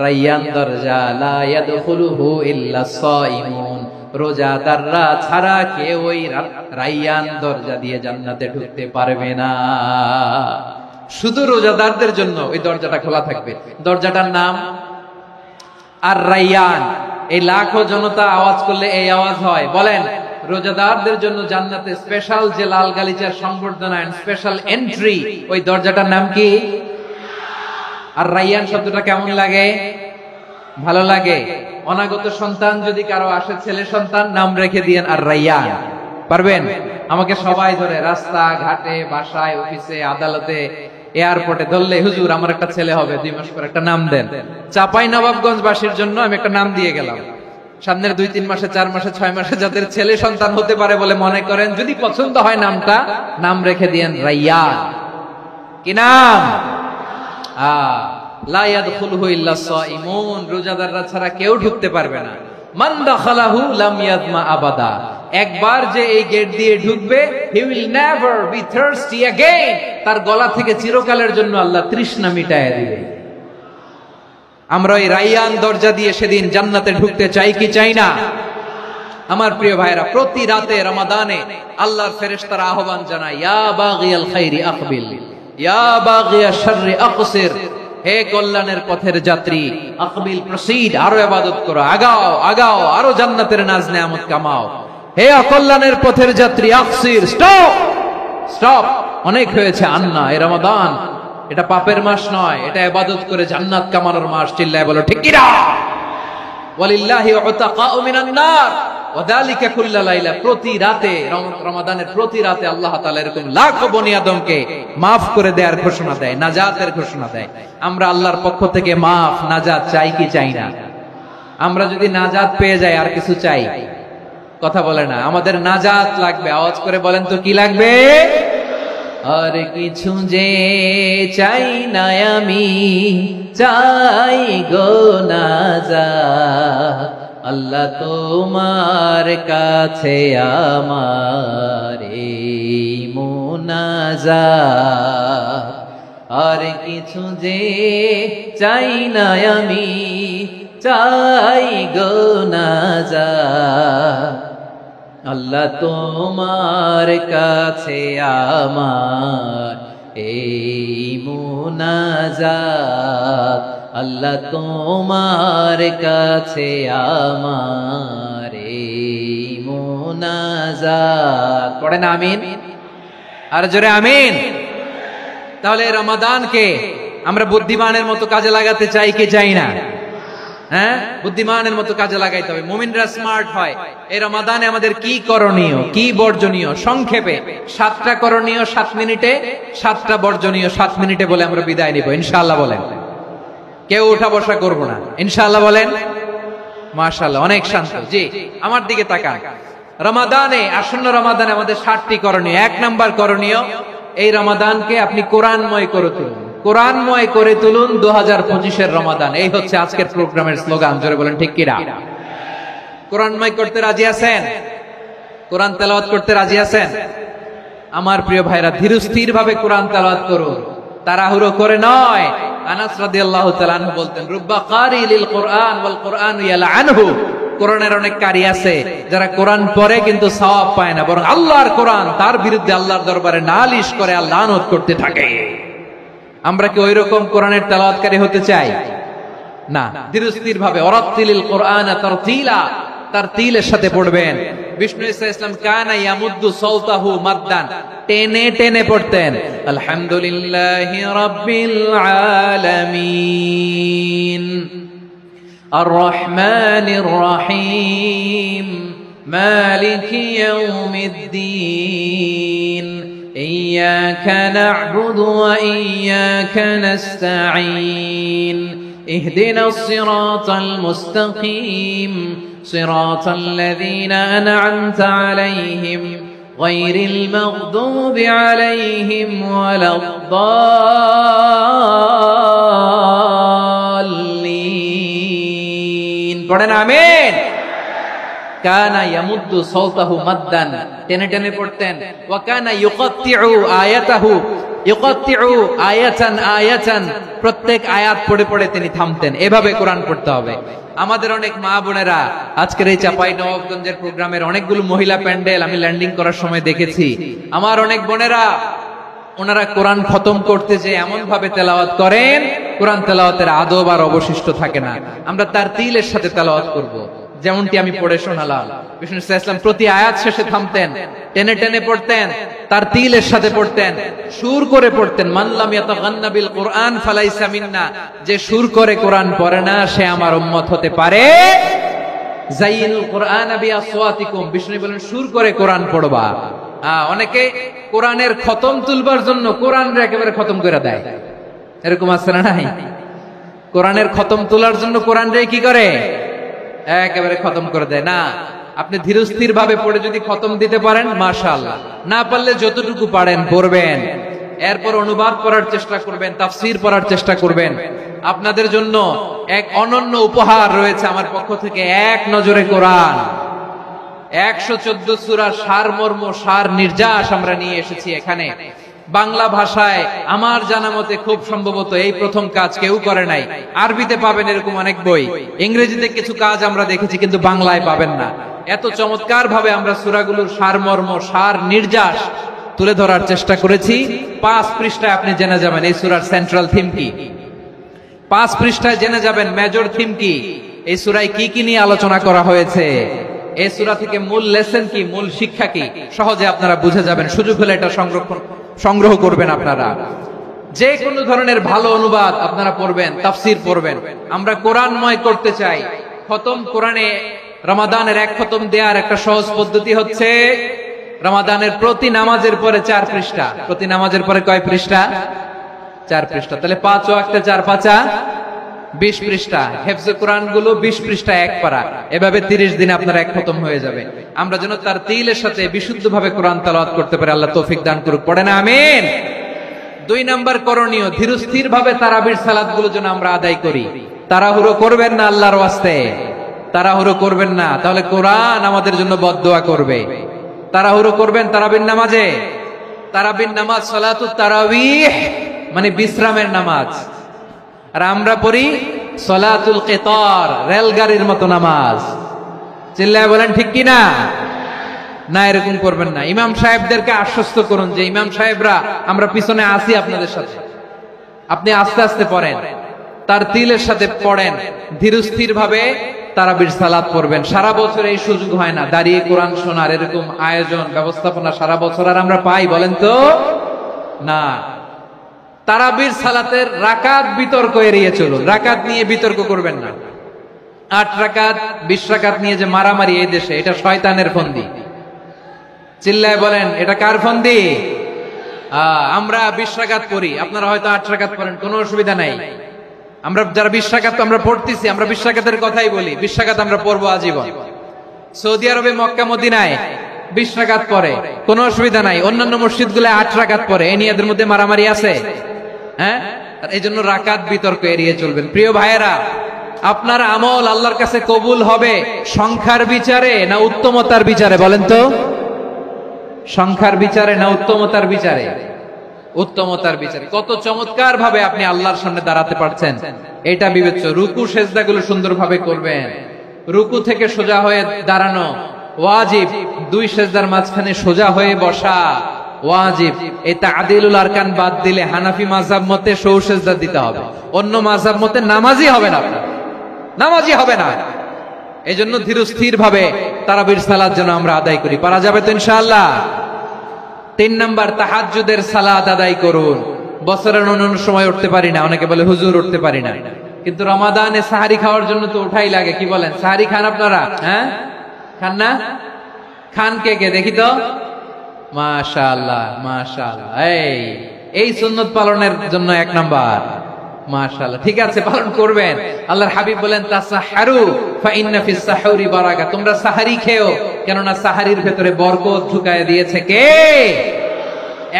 রায়্যান দরজা, লা ইয়াদখুলুহু ইল্লা সাইমুন, রোজাদাররা ছাড়া কেউ ওই রায়্যান দরজা দিয়ে জান্নাতে ঢুকতে পারবে না। শুধু রোজাদারদের জন্য ওই দরজাটা খোলা থাকবে। দরজাটার নাম আর-রায়্যান। এই লাখো জনতা আওয়াজ করলে এই আওয়াজ হয়। বলেন, রোজাদারদের জন্য জান্নাতে স্পেশাল যে লাল গালিচার সংবর্ধনা, স্পেশাল এন্ট্রি, ওই দরজাটার নাম কি? আর-রায়্যান শব্দটা কেমন লাগে? ভালো লাগে। অনাগত সন্তান যদি কারো আসে, ছেলে সন্তান, নাম রেখে দিয়েন আর-রায়্যান। পারবেন? আমাকে সবাই ধরে রাস্তা ঘাটে, বাসায়, অফিসে, আদালতে, এয়ারপোর্টে ধরলে, হুজুর আমার একটা ছেলে হবে 2 মাস পর, একটা নাম দেন। চাপাই নবাবগঞ্জবাসীর জন্য আমি একটা নাম দিয়ে গেলাম। সামনের 2-3 মাসে, 4 মাসে, 6 মাসে যাদের ছেলে সন্তান হতে পারে বলে মনে করেন, যদি পছন্দ হয় নামটা, নাম রেখে দিয়েন রায়্যান। কি নাম? লা ইয়াদখুলুহু ইল্লা সাইমুন, রোজাদাররা ছাড়া কেউ ঢুকতে পারবে না। মান দাখালাহু লাম ইয়াদমা আবাদা, একবার যে এই গেট দিয়ে ঢুকবে, he will never be thirsty again, তার গলা থেকে চিরকালের জন্য আল্লাহ তৃষ্ণা মিটায়া দিবে। আমরা ওই রায়্যান দরজা দিয়ে সেদিন জান্নাতে ঢুকতে চাই কি চাই না? আমার প্রিয় ভাইরা, প্রতি রাতে রমাদানে আল্লাহর ফেরেশতারা আহ্বান জানায়, ইয়া বাগিয়াল খাইরি আকবিল, ইয়া বাগিয়াশ শাররি আকসির, হে কল্যাণের পথের যাত্রী, আকবিল, প্রসিড, আরো ইবাদত করো, আগাও আগাও, আরো জান্নাতের নাজ নেয়ামত কামাও। হে অকল্যাণের পথের যাত্রী, আকসির, স্টপ স্টপ, অনেক হয়েছে। আন্না, এই রমাদান এটা পাপের মাস নয়, এটা ইবাদত করে জান্নাত কামানোর মাস। চিল্লায় বলো ঠিক কিনা? ওয়ালিল্লাহি উতাকাউ মিনান নার ওয়া যালিকা কুল্লা লাইলা, প্রতি রাতে, রমাদানের প্রতি রাতে আল্লাহ তাআলা এরকম লাখো বনি আদমকে maaf করে দেওয়ার ঘোষণা দেয়, নাজাতের ঘোষণা দেয়। আমরা আল্লাহর পক্ষ থেকে মাফ, নাজাত চাই কি চাই না? আমরা যদি নাজাত পেয়ে যাই আর কিছু চাই? কথা বলে না। আমাদের নাজাত লাগবে। আওয়াজ করে বলেন তো কি লাগবে? আর কিছু যে চাই না আমি, চাই গো নাজাত, আল্লাহ তোমার কাছে আমার এই মুনাজাত। আর কিছু যে চাই না আমি, চাই গো নাজাত, আল্লাহ তোমার কাছে আমার এই মুনাজাত, আল্লাহ তোমার কাছে আমার এই মুনাজাত। পড়েন আমিন, আর জোরে আমিন। তাহলে রমাদানকে আমরা বুদ্ধিমানের মতো কাজে লাগাতে চাই কি চাই না? হ্যাঁ, বুদ্ধিমানের মতো কাজে লাগাইতে হবে। মুমিনরা স্মার্ট হয়। এই রমাদানে আমাদের কি করণীয়, কি বর্জনীয়, সংক্ষেপে 7টা করণীয় 7 মিনিটে, 7টা বর্জনীয় 7 মিনিটে বলে আমরা বিদায় নিব ইনশাআল্লাহ। বলেন, কেউ উঠা বসা করব না ইনশাআল্লাহ। বলেন মাশাআল্লাহ, অনেক শান্ত। জি, আমার দিকে তাকান। রমাদানে, আসন্ন রমাদানে আমাদের 7টি করণীয়। 1 নাম্বার করণীয়, এই রমাদানকে আপনি কোরআনময় করে তুলুন। কোরআনময় করে তুলুন 2025-এর রমাদান। এই হচ্ছে আজকের প্রোগ্রামের স্লোগান। জোরে বলেন ঠিক কিনা? কোরআনময় করতে রাজি আছেন? কোরআন তেলাওয়াত করতে রাজি আছেন? আমার প্রিয় ভাইরা, ধীরস্থির ভাবে কোরআন তেলাওয়াত করুন, তাড়াহুড়ো করে নয়। আনাস রাদিয়াল্লাহু তাআলা আনহু বলতেন, রুব্বা কারি লিল কোরআন ওয়াল কোরআন ইয়ালআনহু। কোরআনের অনেক কারি আছে যারা কোরআন পড়ে কিন্তু সওয়াব পায় না, বরং আল্লাহর কোরআন তার বিরুদ্ধে আল্লাহর দরবারে নালিশ করে আর লানত করতে থাকে। আমরা কি ওইরকম কোরআনের তেলাওয়াতকারী হতে চাই? না। ধীরস্থির ভাবে ওয়ারাতিলিল কোরআন তারতিলা, তারতিলের সাথে পড়বেন। বিষ্ণু ইসা ইসলাম কানা ইয়ামুদ্দু সাওতাহু মাদ্দান, টেনে টেনে পড়তেন। আলহামদুলিল্লাহি রাব্বিল আলামিন আর রহমানির রহিম মালিকি ইয়াউমিদ্দিন ইয়্যাকা না'বুদু ওয়া ইয়্যাকা নাস্তাঈন ইহদিনাস সিরাতাল মুস্তাকিম সিরাতাল লাযীনা আন'আমতা আলাইহিম গায়রিল মাগদুবি আলাইহিম ওয়ালাদ-দাল্লিন। পড়েন আমিন। কানা ইয়ামুদ্দু সাওতাহু মাদ্দান, টেনে টেনে পড়তেন। ওয়া কানা ইউকাত্তিউ আয়াতাহু, ইউকাত্তিউ আয়াতান আয়াতান, প্রত্যেক আয়াত পড়ে পড়ে তিনি থামতেন। এভাবে কোরআন পড়তে হবে। আমাদের অনেক মা বোনেরা, আজকের এই চাঁপাইনবাবগঞ্জের প্রোগ্রামের অনেকগুলো মহিলা প্যান্ডেল আমি ল্যান্ডিং করার সময় দেখেছি। আমার অনেক বোনেরা, ওনারা কোরআন খতম করতে যে এমন ভাবে তেলাওয়াত করেন, কোরআন তেলাওয়াতের আদব আর অবশিষ্ট থাকে না। আমরা তারতিলের সাথে তেলাওয়াত করব, যেমনটি আমি পড়ে শোনালাম। বিষ্ণু ইসলাম প্রতি আয়াত শেষে থামতেন, টেনে টেনে পড়তেন, তারতিলের সাথে পড়তেন, সুর করে পড়তেন। মান লাম ইয়াতাগান্না বিল কোরআন ফালাইসা মিন্না, যে সুর করে কোরআন পড়ে না সে আমার উম্মত হতে পারে। যাইনুল কোরআন বিআসওয়াতিকুম, বিষ্ণু বলেন সুর করে কোরআন পড়বা। অনেকে কোরআনের খতম তুলবার জন্য কোরআনরে একেবারে খতম করে দেয়, এরকম আছে না নাই? কোরআনের খতম তোলার জন্য কোরআনরে কি করে? একেবারে খতম করে দেয় না। আপনি ধীরস্থির ভাবে পড়ে যদি খতম দিতে পারেন মাশাআল্লাহ, না পারলে যতটুকু পারেন পড়বেন। এরপর অনুবাদ পড়ার চেষ্টা করবেন, তাফসীর পড়ার চেষ্টা করবেন। আপনাদের জন্য এক অনন্য উপহার রয়েছে আমার পক্ষ থেকে, এক নজরে কোরআন। 114 সূরার সারমর্ম, সার নির্যাস আমরা নিয়ে এসেছি এখানে। বাংলা ভাষায় আমার জানা মতে খুব সম্ভবত এই প্রথম কাজ কেউ করে নাই। আরবিতে পাবেন এরকম অনেক বই, ইংরেজিতে কিছু কাজ আমরা দেখেছি, কিন্তু বাংলায় পাবেন না। এত চমৎকার ভাবে আমরা সূরাগুলোর সারমর্ম, সার নির্যাস তুলে ধরার চেষ্টা করেছি। 5 পৃষ্ঠায় আপনি জেনে যাবেন এই সূরার সেন্ট্রাল থিম কি। 5 পৃষ্ঠায় জেনে যাবেন মেজর থিম কি, এই সূরায় কি কি নিয়ে আলোচনা করা হয়েছে, এই সূরা থেকে মূল লেসন কি, মূল শিক্ষা কি, সহজে আপনারা বুঝে যাবেন। সুযোগ হলে এটা সংগ্রহ করবেন। আপনারা যে কোনো ধরনের ভালো অনুবাদ আপনারা পড়বেন, তাফসীর পড়বেন। আমরা কোরআনময় করতে চাই। খতম কোরআনে রমাদানের 1 খতম দেওয়ার একটা সহজ পদ্ধতি হচ্ছে, রমাদানের প্রতি নামাজের পরে 4 পৃষ্ঠা। প্রতি নামাজের পরে কয় পৃষ্ঠা? 4 পৃষ্ঠা। তাহলে 5 ওয়াক্তে 4 5 20 পৃষ্ঠা। হেফজে কোরআন গুলো 20 পৃষ্ঠা 1 পারা। এভাবে 30 দিনে আপনার 1 খতম হয়ে যাবে। আমরা যেন তারতিলের সাথে বিশুদ্ধভাবে কোরআন তেলাওয়াত করতে পারি, আল্লাহ তৌফিক দান করুক। পড়েন আমিন। 2 নাম্বার করণীয়, ধীরস্থির ভাবে তারাবির সালাত গুলো যেন আমরা আদায় করি। তাড়াহুড়ো করবেন না আল্লাহর ওয়াস্তে, তাড়াহুড়ো করবেন না, তাহলে কোরআন আমাদের জন্য বদদোয়া করবে। তাড়াহুড়ো করবেন তারাবির নামাজে। তারাবির নামাজ সালাতুত তারাবিহ মানে বিশ্রামের নামাজ, আর আমরা পড়ি সালাতুল কিতার, রেলগাড়ির মতো নামাজ। চিল্লায় বলেন ঠিক কিনা? না, এরকম করবেন না। ইমাম সাহেবদেরকে আশ্বস্ত করুন যে ইমাম সাহেবরা আমরা পিছনে আসি আপনাদের সাথে, আপনি আস্তে আস্তে পড়েন, তার তিলের সাথে পড়েন, ধীরস্থির ভাবে তারাবির সালাত পড়বেন। সারা বছর এই সুযোগ হয় না দাঁড়িয়ে কোরআন শোনার, এরকম আয়োজন ব্যবস্থাপনা সারা বছর আর আমরা পাই বলেন তো না। তারাবির সালাতের রাকাত বিতর্ক এড়িয়ে চলুন, রাকাত নিয়ে বিতর্ক করবেন না। 8 রাকাত 20 রাকাত নিয়ে যে মারামারি এই দেশে, এটা শয়তানের ফন্দি। চিল্লায় বলেন এটা কার ফন্দি? আমরা 20 রাকাত পড়ি, আপনারা হয়তো 8 রাকাত পড়েন, কোনো অসুবিধা নাই। আমরা যারা 20 রাকাত আমরা পড়তেছি, আমরা 20 রাকাতের কথাই বলি, 20 রাকাত আমরা পড়বো আজীবন। সৌদি আরবে মক্কা মদিনায় 20 রাকাত পড়ে, কোনো অসুবিধা নাই। অন্যান্য মসজিদগুলো 8 রাকাত পড়ে, এই নিয়ে এদের মধ্যে মারামারি আছে? হ্যাঁ, এই জন্য রাকাত বিতর্ক এড়িয়ে চলবেন। প্রিয় ভাইয়েরা, আপনার আমল আল্লাহর কাছে কবুল হবে সংখ্যার বিচারে না উত্তমতার বিচারে বলেন তো? সংখ্যার বিচারে না উত্তমতার বিচারে? উত্তমতার বিচারে। কত চমৎকার ভাবে আপনি আল্লাহর সামনে দাঁড়াতে পারছেন এটা বিবেচ্য। রুকু সেজদাগুলো সুন্দরভাবে করবেন, রুকু থেকে সোজা হয়ে দাঁড়ানো ওয়াজিব, 2 সেজদার মাঝখানে সোজা হয়ে বসা ওয়াজিব। এই তা'দিলুল আরকান বাদ দিলে হানাফি মাযহাব মতে সৌ সেজদা দিতে হবে, অন্য মাযহাব মতে নামাজই হবে না, নামাজই হবে না। এজন্য ধীরস্থির ভাবে তারাবির সালাত যেন আমরা আদায় করি। পারা যাবে তো ইনশাআল্লাহ? 3 নাম্বার, তাহাজ্জুদের সালাত আদায় করুন। বছরের অন্যান্য সময় উঠতে পারি না, অনেকে বলে হুজুর উঠতে পারি না, কিন্তু রমাদানে সাহারি খাওয়ার জন্য তো উঠাই লাগে। কি বলেন, সাহারি খান আপনারা? হ্যাঁ, খান না? খান কে কে দেখি তো? মাশাআল্লাহ মাশাআল্লাহ। এই সুন্নত পালনের জন্য 1 নাম্বার। মাশাআল্লাহ, ঠিক আছে, পালন করবেন। আল্লাহর হাবিব বলেন তাসাহহারু ফা ইন্না ফিস সাহুরি বারাকা, তোমরা সাহারি খেও, কেননা সাহারির ভেতরে বরকত ঢুকায় দিয়েছে কে?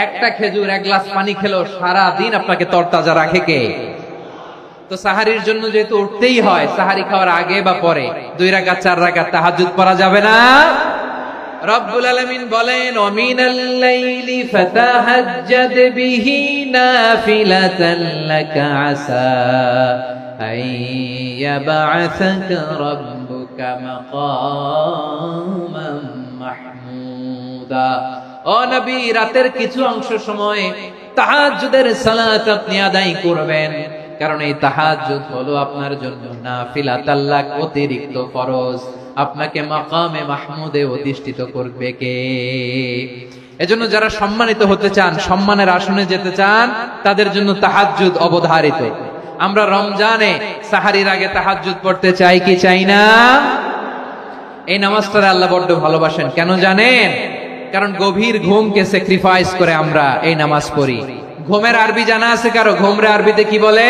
একটা খেজুর 1 গ্লাস পানি খেলো সারা দিন আপনাকে তরতাজা রাখে কে? তো সাহারির জন্য যেহেতু উঠতেই হয়, সাহারি খাওয়ার আগে বা পরে 2 রাকাত 4 রাকাত তাহাজ্জুদ পড়া যাবে না? রব্বুল আলামিন বলেন ওয়ামিনাল লাইলি ফাতাহাজ্জাদ বিহি নাফিলাতান লাকা আসা আইয়াবআসাকা রাব্বুকা মাকামান মাহমুদা। ও নবী, রাতের কিছু অংশ সময় তাহাজ্জুদের সালাত আপনি আদায় করবেন, কারণ এই তাহাজ্জুদ হলো আপনার জন্য নাফিলাতাল লাক, অতিরিক্ত ফরজ। আপনাকে মাকামে মাহমুদে অধিষ্ঠিত করবে কে? এজন্য যারা সম্মানিত হতে চান, সম্মানের আসনে যেতে চান, তাদের জন্য তাহাজ্জুদ অবধারিত। আমরা রমজানে সাহারির আগে তাহাজ্জুদ পড়তে চাই কি চাই না? এই নামাজটা আল্লাহ বড্ড ভালোবাসেন। কেন জানেন? কারণ গভীর ঘুমকে স্যাক্রিফাইস করে আমরা এই নামাজ পড়ি। ঘুমের আরবি জানা আছে কারো? ঘুমরে আরবিতে কি বলে?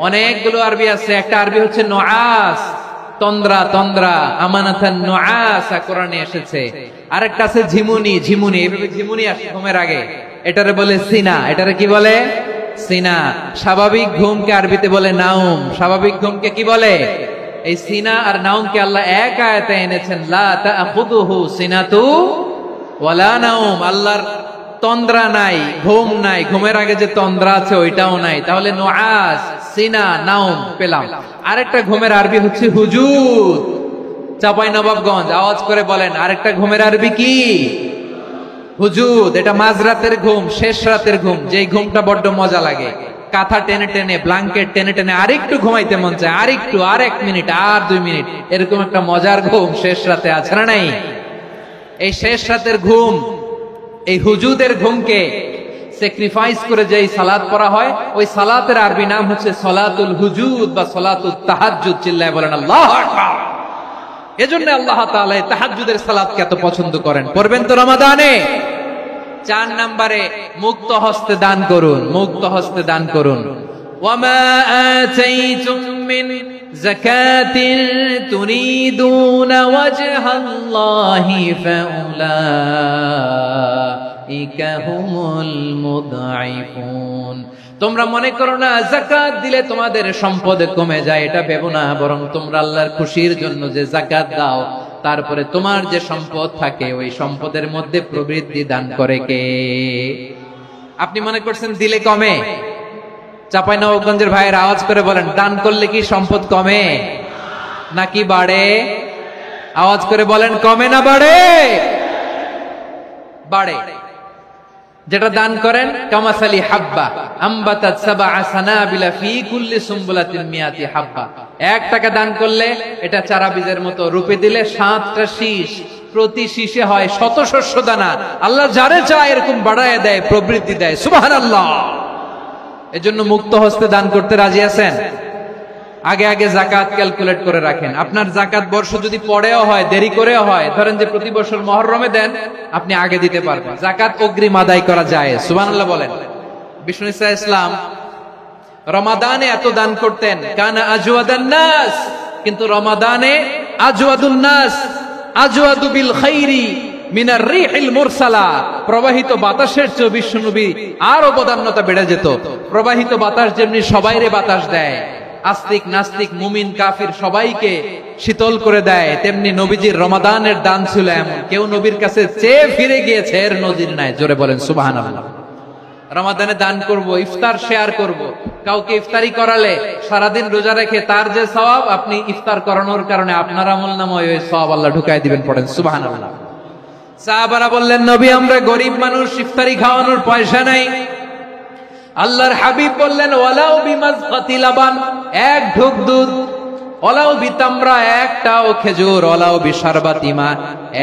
অনেকগুলো আরবি আছে। একটা আরবি হচ্ছে নুআস, তন্দ্রা, তন্দ্রা, আমানাতান নুআসা কোরআনে এসেছে। আরেকটা আছে ঝিমুনি, ঝিমুনি, এইভাবে ঝিমুনি আসে ঘুমের আগে, এটারে বলে সিনা। এটারে কি বলে? সিনা। স্বাভাবিক ঘুমকে আরবিতে বলে নাউম। স্বাভাবিক ঘুমকে কি বলে? এই সিনা আর নাউমকে আল্লাহ এক আয়াতে এনেছেন, লা তাখুযুহু সিনাতু ওয়ালা নাউম। আল্লাহর তন্দ্রা নাই, ঘুম নাই, ঘুমের আগে যে তন্দ্রা আছে ওইটাও নাই। তাহলে নুআস, সিনা, নাউম পেলাম। আরেকটা ঘুমের আরবি হচ্ছে হুজুদ। চাঁপাইনবাবগঞ্জ আওয়াজ করে বলেন, আরেকটা ঘুমের আরবি কি? হুজুদ। এটা মাঝরাতের ঘুম, শেষ রাতের ঘুম, যেই ঘুমটা বড্ড মজা লাগে। কাঁথা টেনে টেনে, ব্ল্যাঙ্কেট টেনে টেনে আরেকটু ঘুমাইতে মন চায়, আরেকটু, আর 1 মিনিট, আর 2 মিনিট, এরকম একটা মজার ঘুম শেষ রাতে আছে না নাই? এই শেষ রাতের ঘুম, এই হুজুদের ঘুমকে স্যাক্রিফাইস করে যেই সালাত পড়া হয়, ওই সালাতের আরবি নাম হচ্ছে সালাতুল হুজুদ বা সালাতুত তাহাজ্জুদ। চিল্লায় বলেন আল্লাহু আকবার। এজন্য আল্লাহ তাআলা তাহাজ্জুদের সালাতকে এত পছন্দ করেন। পড়বেন তো রমাদানে? 4 নম্বরে মুক্ত হস্তে দান করুন, মুক্ত হস্তে দান করুন। ওয়ামা আতাইতুম মিন যাকাতিন তুরিদুনা ওয়াজহাল্লাহি ফাউলাইকা হুমুল মুদঈফুন। তোমরা মনে করো না যাকাত দিলে তোমাদের সম্পদ কমে যায়, এটা ভেবো না। বরং তোমরা আল্লাহর খুশির জন্য যে যাকাত দাও, তারপরে তোমার যে সম্পদ থাকে ওই সম্পদের মধ্যে প্রবৃদ্ধি দান করে কে? আপনি মনে করছেন দিলে কমে? চাঁপাইনবাবগঞ্জের ভাইয়ের আওয়াজ করে বলেন, দান করলে কি সম্পদ কমে নাকি বাড়ে? আওয়াজ করে বলেন, কমে না বাড়ে? বাড়ে। যেটা দান করেন কামাসালি হাব্বা আম্বাতাত সাবআ সানাবিলা ফি কুল্লি সুমবুলাতিন মিয়াতি হাব্বা। 1 টাকা দান করলে এটা চারা বীজের মতো, রূপে দিলে 7টা শীষ, প্রতি শীষে হয় শত শস্য দানা। আল্লাহ যারে চায় এরকম বাড়ায় দেয়, প্রবৃদ্ধি দেয়। সুবহানাল্লাহ। এজন্য মুক্ত হস্তে দান করতে রাজি আছেন? আগে আগে জাকাত ক্যালকুলেট করে রাখেন। আপনার জাকাত বর্ষ যদি পরেও হয়, দেরি করেও হয়, ধরেন যে প্রতি বছর মুহররমে দেন, আপনি আগে দিতে পারবেন। জাকাত অগ্রিম আদায় করা যায়। সুবহানাল্লাহ বলেন। বিষ্ণু ঈসা ইসলাম রমাদানে এত দান করতেন, কানা আজওয়াদান নাস, কিন্তু রমাদানে আজওয়াদুন নাস আজওয়াদু বিল খাইরি মিনার রিহিল মুরসালা। প্রবাহিত বাতাসের চেয়ে বিশ্বনবী আরো বদান্যতা বেড়ে যেত। প্রবাহিত বাতাস যেমনি সবাইরে বাতাস দেয়, আস্তিক নাস্তিক মুমিন কাফির সবাইকে শীতল করে দেয়, তেমনি নবীজির রমাদানের দান ছিল এমন, কেউ নবীর কাছে চেয়ে ফিরে গিয়েছে এর নজির নাই। জোরে বলেন সুবহানাল্লাহ। রমাদানে দান করব, ইফতার শেয়ার করব। কাউকে ইফতারি করালে সারাদিন রোজা রেখে তার যে সওয়াব, আপনি ইফতার করানোর কারণে আপনার আমলনামায় ওই সওয়াব আল্লাহ ঢুকায় দিবেন। পড়েন সুবহানাল্লাহ। সাহাবারা বললেন, নবী আমরা গরিব মানুষ, ইফতারি খাওয়ানোর পয়সা নাই। আল্লাহর হাবিব বললেন, ওয়ালাউ বিমাজকাতি লাবান, 1 ঢোক দুধ, ওয়ালাউ বিতামরা, 1টাও খেজুর, ওয়ালাউ বিশারবাতি মা,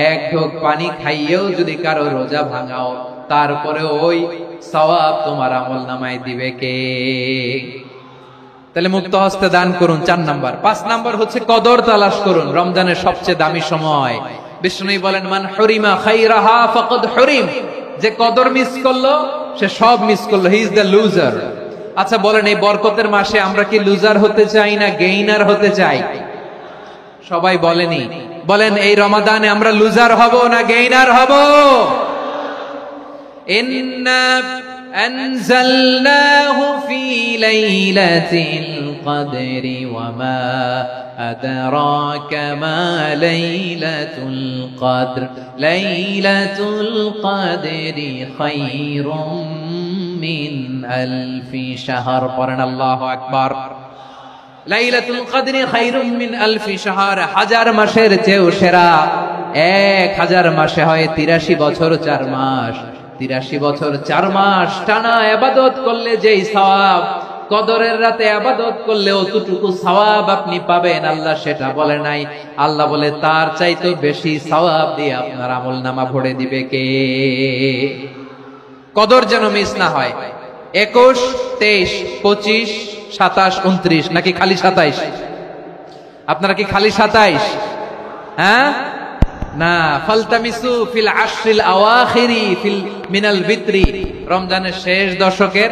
1 ঢোক পানি খাইয়েও যদি কারো রোজা ভাঙাও, তারপরে ওই সওয়াব তোমার আমলনামায় দিবে কে? তাহলে মুক্ত হস্তে দান করুন, 4 নাম্বার। 5 নাম্বার হচ্ছে কদর তালাশ করুন। রমজানের সবচেয়ে দামি সময়। বিষ্ণু বলেন, মান হুরিমা খাইরাহা ফাকাদ হুরিম, যে কদর মিস করলো সে সব মিস করলো, হি ইজ দ্য লুজার। আচ্ছা বলেন, এই বরকতের মাসে আমরা কি লুজার হতে চাই না গেইনার হতে চাই? সবাই বলেনি। বলেন, এই রমাদানে আমরা লুজার হব না গেইনার হব? ইন্না আনজালনাহু ফি লাইলাতিল কদরি ওয়া মা আদরাকা মা লাইলাতুল কদর লাইলাতুল কদরি খায়রুম মিন আলফি শাহর। পড়েন আল্লাহু আকবার। লাইলাতুল কদরি খায়রুম মিন আলফি শাহর, 1000 মাসের চেয়েও সেরা। 1000 মাসে হয় 83 বছর 4 মাস। 83 বছর 4 মাস টানা ইবাদত করলে যেই সওয়াব, কদরের রাতে ইবাদত করলে অতটুকু সওয়াব আপনি পাবেন, আল্লাহ সেটা বলে নাই। আল্লাহ বলে তার চাইতে বেশি সওয়াব দিয়ে আপনার আমলনামা ভরে দিবে কে? কদর যেন মিস না হয়। 21, 23, 25, 27, 29 নাকি খালি 27? আপনারা কি খালি 27? হ্যাঁ না, ফালতামিসু ফিল আশরিল আওয়াখিরি ফিল মিনাল বিত্রি, রমজানের শেষ দশকের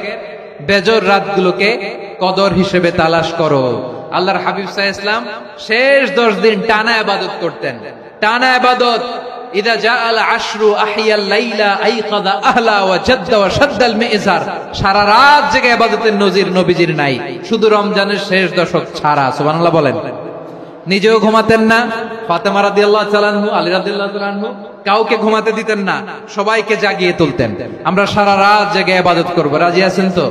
বেজর রাতগুলোকে কদর হিসেবে তালাশ করো। আল্লাহর হাবিব সাল্লাল্লাহু আলাইহি ওয়াসাল্লাম শেষ 10 দিন টানা ইবাদত করতেন। টানা ইবাদত। ইদা জাআল আশরু আহিয়াল লাইলা আইকাদা আহলা ওয়া জাদ্দা ওয়া শাদ্দাল মিজার। সারা রাত জেগে ইবাদতের নজির নবীজির নাই, শুধু রমজানের শেষ দশক ছাড়া। সুবহানাল্লাহ বলেন। নিজেও ঘুমাতেন না। ফাতেমা রাদিয়াল্লাহু তাআলা আনহু, আলী রাদিয়াল্লাহু তাআলা আনহু কাউকে ঘুমাতে দিতেন না, সবাইকে জাগিয়ে তুলতেন। আমরা সারা রাত জেগে ইবাদত করব। রাজি আছেন তো?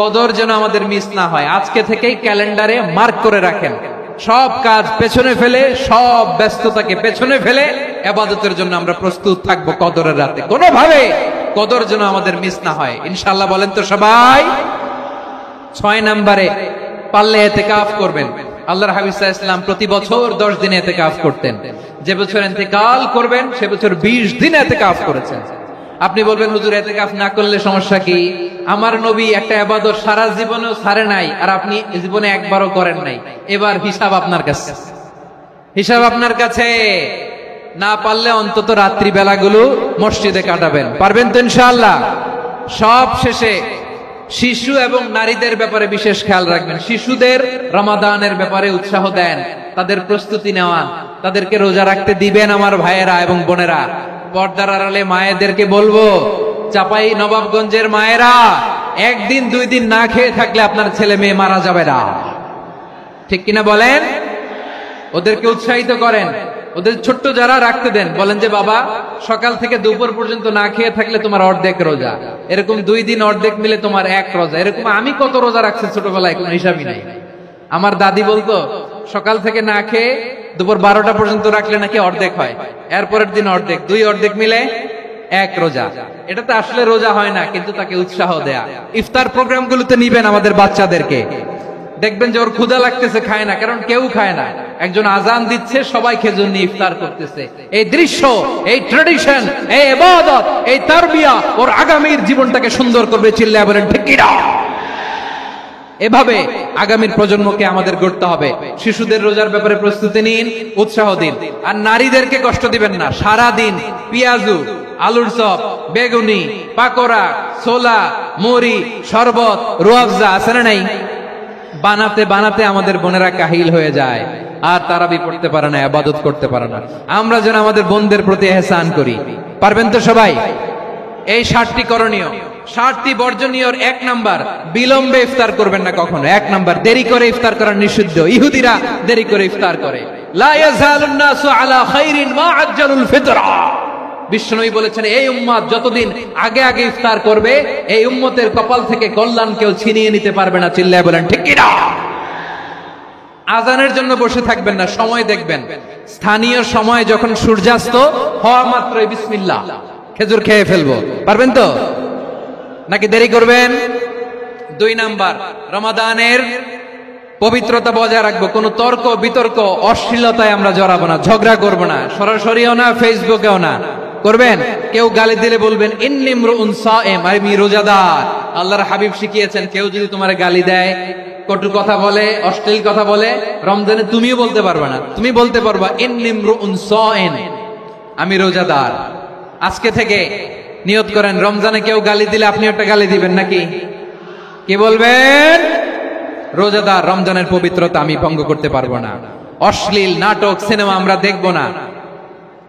কদর যেন আমাদের মিস না হয়। আজকে থেকেই ক্যালেন্ডারে মার্ক করে রাখেন। সব কাজ পেছনে ফেলে, সব ব্যস্ততাকে পেছনে ফেলে ইবাদতের জন্য আমরা প্রস্তুত থাকবো কদরের রাতে। কোনোভাবে কদর যেন আমাদের মিস না হয়, ইনশাআল্লাহ। বলেন তো সবাই। 6 নম্বরে পারলে ইতিকাফ করবেন। আল্লাহর হাবিব সাল্লাল্লাহু আলাইহি ওয়াসাল্লাম প্রতি বছর 10 দিন ইতিকাফ করতেন। যে বছর ইন্তেকাল করবেন সে বছর 20 দিন ইতিকাফ করেছেন। আপনি বলবেন, হুজুর ইতিকাফ না করলে সমস্যা কি? আমার নবী একটা ইবাদত সারা জীবনেও ছাড়ে নাই, আর আপনি জীবনে একবারও করেন নাই। এবার হিসাব আপনার কাছে। হিসাব আপনার কাছে। না পারলে অন্তত রাত্রি বেলাগুলো মসজিদে কাটাবেন। পারবেন তো ইনশাআল্লাহ? সব শেষে শিশু এবং নারীদের ব্যাপারে বিশেষ খেয়াল রাখবেন। শিশুদের রমাদানের ব্যাপারে উৎসাহ দেন, তাদের প্রস্তুতি নেওয়ান, তাদেরকে রোজা রাখতে দিবেন। আমার ভাইয়েরা এবং বোনেরা, পর্দার আড়ালে মায়েদেরকে বলবো, চাপাই নবাবগঞ্জের মায়েরা, 1 দিন 2 দিন না খেয়ে থাকলে আপনার ছেলে মেয়ে মারা যাবে না। ঠিক কিনা বলেন? ওদেরকে উৎসাহিত করেন। ওদের ছোট্ট যারা রাখতে দেন, বলেন যে বাবা সকাল থেকে দুপুর পর্যন্ত না খেয়ে থাকলে তোমার অর্ধেক রোজা। এরকম 2 দিন অর্ধেক মিলে তোমার 1 রোজা। এরকম আমি কত রোজা রাখছি ছোটবেলায়, কোনো হিসাবই নাই। আমার দাদি বলতো সকাল থেকে না খেয়ে দুপুর 12টা পর্যন্ত রাখলে নাকি অর্ধেক হয়, এরপরের দিন অর্ধেক, 2 অর্ধেক মিলে এক রোজা। এটাতে আসলে রোজা হয় না, কিন্তু তাকে উৎসাহ দেয়া। ইফতার প্রোগ্রামগুলোতে নিবেন আমাদের বাচ্চাদেরকে, দেখবেন যে ওর ক্ষুধা লাগতেছে, খায় না, কারণ কেউ খায় না। একজন আজান দিচ্ছে, সবাই খেজুর নিয়ে ইফতার করতেছে। এই দৃশ্য, এই ট্র্যাডিশন, এই ইবাদত, এই তারবিয়া ওর আগামীর জীবনটাকে সুন্দর করবে। চিল্লায়া বলেন ঠিক কি না? এভাবে আগামীর প্রজন্মকে আমাদের গড়তে হবে। শিশুদের রোজার ব্যাপারে প্রস্তুতি নিন, উৎসাহ দিন। আর নারীদেরকে কষ্ট দিবেন না। সারা দিন পেঁয়াজু, আলুর চপ, বেগুনি, পাকোড়া, ছোলা, মুড়ি, শরবত, রুয়াবজা আছে না নাই, বানাতে বানাতে আমাদের বোনেরা কাহিল হয়ে যায়, আর তারাবি পড়তে পারে না, ইবাদত করতে পারে না। আমরা যেন আমাদের বোনদের প্রতি ইহসান করি। পারবেন তো সবাই? এই 60টি করণীয়, 60টি বর্জনীয়র 1 নাম্বার, বিলম্বে ইফতার করবেন না কখনো। 1 নাম্বার, দেরি করে ইফতার করা নিষিদ্ধ। ইহুদিরা দেরি করে ইফতার করে। লা ইয়াজালুন নাসু আলা খাইরিন মা আজ্জালুল ফিতরা। বিশ্বনবী বলেছেন, এই উম্মত যতদিন আগে আগে ইফতার করবে, এই উম্মতের কপাল থেকে কল্যাণ কেউ ছিনিয়ে নিতে পারবে না। চিল্লায় বলেন ঠিক কি না? আজানের জন্য বসে থাকবেন না, সময় দেখবেন। স্থানীয় সময় যখন সূর্যাস্ত হওয়া মাত্রই বিসমিল্লাহ, খেজুর খেয়ে ফেলবো। পারবেন তো নাকি দেরি করবেন? 2 নাম্বার, রমাদানের পবিত্রতা বজায় রাখবো। কোনো তর্ক বিতর্ক অশ্লীলতায় আমরা জড়াবো না, ঝগড়া করবো না, সরাসরিও না, ফেসবুকেও না। করবেন? কেউ গালি দিলে বলবেন ইন্নী ইমরুউন সায়েম, আমি রোজাদার। আল্লাহর হাবিব শিখিয়েছেন, কেউ যদি তোমার গালি দেয়, কটু কথা বলে, অশ্লীল কথা বলে, রমজানে তুমিও বলতে পারবে না। তুমি বলতে পারবা ইন্নী ইমরুউন সায়েম, আমি রোজাদার। আজকে থেকে নিয়ত করেন, রমজানে কেউ গালি দিলে আপনি একটা গালি দিবেন নাকি? কি বলবেন? রোজাদার, রমজানের পবিত্রতা আমি ভঙ্গ করতে পারবো না। অশ্লীল নাটক, সিনেমা আমরা দেখবো না।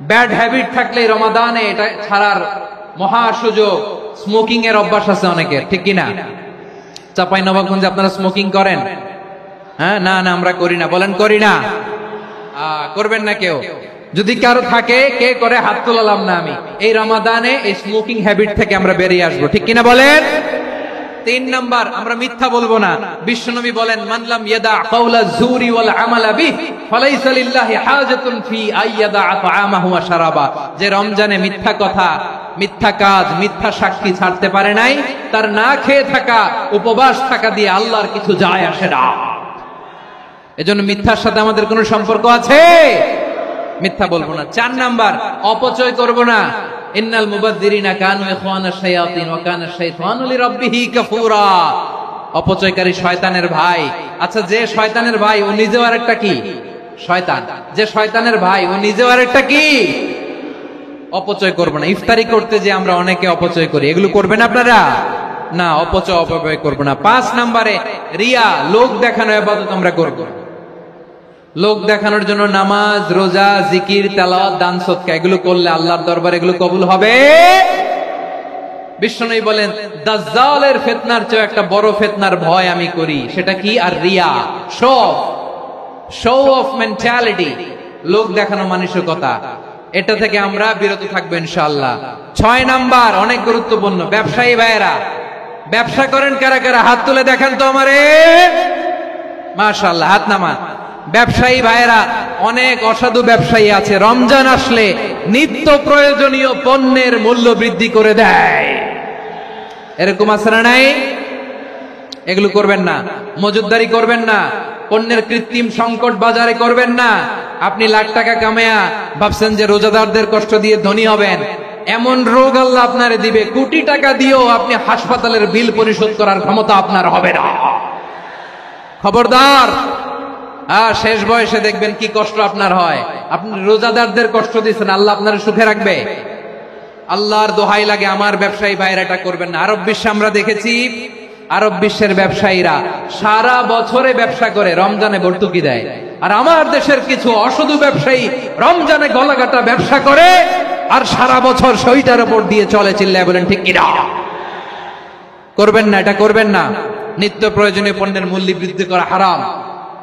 ব্যাড হ্যাবিট থাকলে রমাদানে এটা ছাড়ার মহা সুযোগ। স্মোকিং এর অভ্যাস আছে অনেকের, ঠিক কিনা? চাঁপাইনবাবগঞ্জে আপনারা স্মোকিং করেন? হ্যাঁ, না না আমরা করি না। বলেন করি না? করবেন না কেউ? যদি কারো থাকে, কে করে হাত তোলালাম না আমি। এই রমাদানে এই স্মোকিং হ্যাবিট থেকে আমরা বেরিয়ে আসবো, ঠিক কিনা বলেন? 3 নাম্বার, আমরা মিথ্যা বলবো না। বিশ্বনবী বলেন, মান লাম ইয়াদা কাওলা যুরি ওয়াল আমালা বিহি ফালাইসা লিল্লাহি হাজাতুন ফি আইয়াদা তাআমাহু ওয়া শারাবা। যে রমজানে মিথ্যা কথা, মিথ্যা কাজ, মিথ্যা সাক্ষী ছাড়তে পারে নাই, তার না খেয়ে থাকা, উপবাস থাকা দিয়ে আল্লাহর কিছু যায় আসে না। এজন্য মিথ্যার সাথে আমাদের কোনো সম্পর্ক আছে? মিথ্যা বলবো না। 4 নাম্বার, অপচয় করব না। ইন্নাল মুবাযযিরিনা কানু ইখওয়ানাশ শায়াতিন ওয়া কানা শাইতানু লিরাব্বিহি কাফুরা। অপচয়কারী শয়তানের ভাই। আচ্ছা, যে শয়তানের ভাই ও নিজেও আরেকটা কি? শয়তান। যে শয়তানের ভাই ও নিজেও আরেকটা কি? অপচয় করব না। ইফতারি করতে যে আমরা অনেকে অপচয় করি, এগুলো করবেন আপনারা? না, অপচয় অপব্যয় করব না। 5 নম্বরে, রিয়া, লোক দেখানো ইবাদত আমরা করব। লোক দেখানোর জন্য নামাজ, রোজা, জিকির, তেলাওয়াত, দান, সদকা এগুলো করলে আল্লাহর দরবারে এগুলো কবুল হবে। বিশ্বনবী বলেন, দাজ্জালের ফিতনার চেয়ে একটা বড় ফিতনার ভয় আমি করি। সেটা কি? আর রিয়া, শো অফ মেন্টালিটি, লোক দেখানো মানসিকতা। এটা থেকে আমরা বিরত থাকবো ইনশাআল্লাহ। 6 নাম্বার, অনেক গুরুত্বপূর্ণ। ব্যবসায়ী ভাইয়েরা, ব্যবসা করেন কারা কারা? হাত তুলে দেখান তো আমারে। মাশাআল্লাহ, হাত নামান। ব্যবসায়ী ভাইয়েরা, অনেক অসাধু ব্যবসায়ী আছে, রমজান আসলে নিত্য প্রয়োজনীয় পণ্যের মূল্য বৃদ্ধি করে দেয়। এরকম আছে না নাই? এগুলো করবেন না। মজুদদারি করবেন না। পণ্যের কৃত্রিম সংকট বাজারে করবেন না। আপনি লাখ টাকা কামায়া ভাবছেন যে রোজাদারদের কষ্ট দিয়ে ধনী হবেন। এমন রোগ আল্লাহ আপনারে দিবে, কোটি টাকা দিয়েও আপনি হাসপাতালের বিল পরিশোধ করার ক্ষমতা আপনার হবে না। খবরদার। শেষ বয়সে দেখবেন কি কষ্ট আপনার হয়। আপনি রোজাদারদের কষ্ট দিচ্ছেন, আল্লাহ আপনার সুখে রাখবে? আল্লাহর দোহাই লাগে, আমার ব্যবসায়ী ভাইরা এটা করবেন না। আরব বিশ্বে আমরা দেখেছি, আরব বিশ্বের ব্যবসায়ীরা সারা বছরে ব্যবসা করে, রমজানে ভর্তুকি দেয়। আর আমার দেশের কিছু অসাধু ব্যবসায়ী রমজানে গলাকাটা ব্যবসা করে আর সারা বছর সইটার উপর দিয়ে চলে। চিল্লায় বলেন ঠিক কিনা? করবেন না, এটা করবেন না। নিত্য প্রয়োজনীয় পণ্যের মূল্য বৃদ্ধি করা হারাম।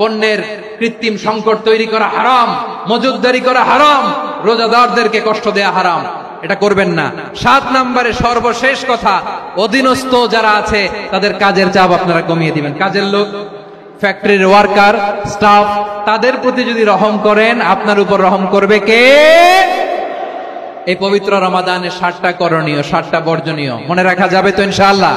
পণ্যের কৃত্রিম সংকট তৈরি করা হারাম। মজুদদারি করা হারাম। রোজাদারদেরকে কষ্ট দেয়া হারাম। এটা করবেন না। 7 নম্বরে সর্বশেষ কথা, অধীনস্থ যারা আছে তাদের কাজের চাপ আপনারা কমিয়ে দিবেন। কাজের লোক, ফ্যাক্টরির ওয়ার্কার, স্টাফ, তাদের প্রতি যদি রহম করেন, আপনার উপর রহম করবে কে? এই পবিত্র রমাদানে 7টা করণীয় 7টা বর্জনীয় মনে রাখা যাবে তো ইনশাআল্লাহ?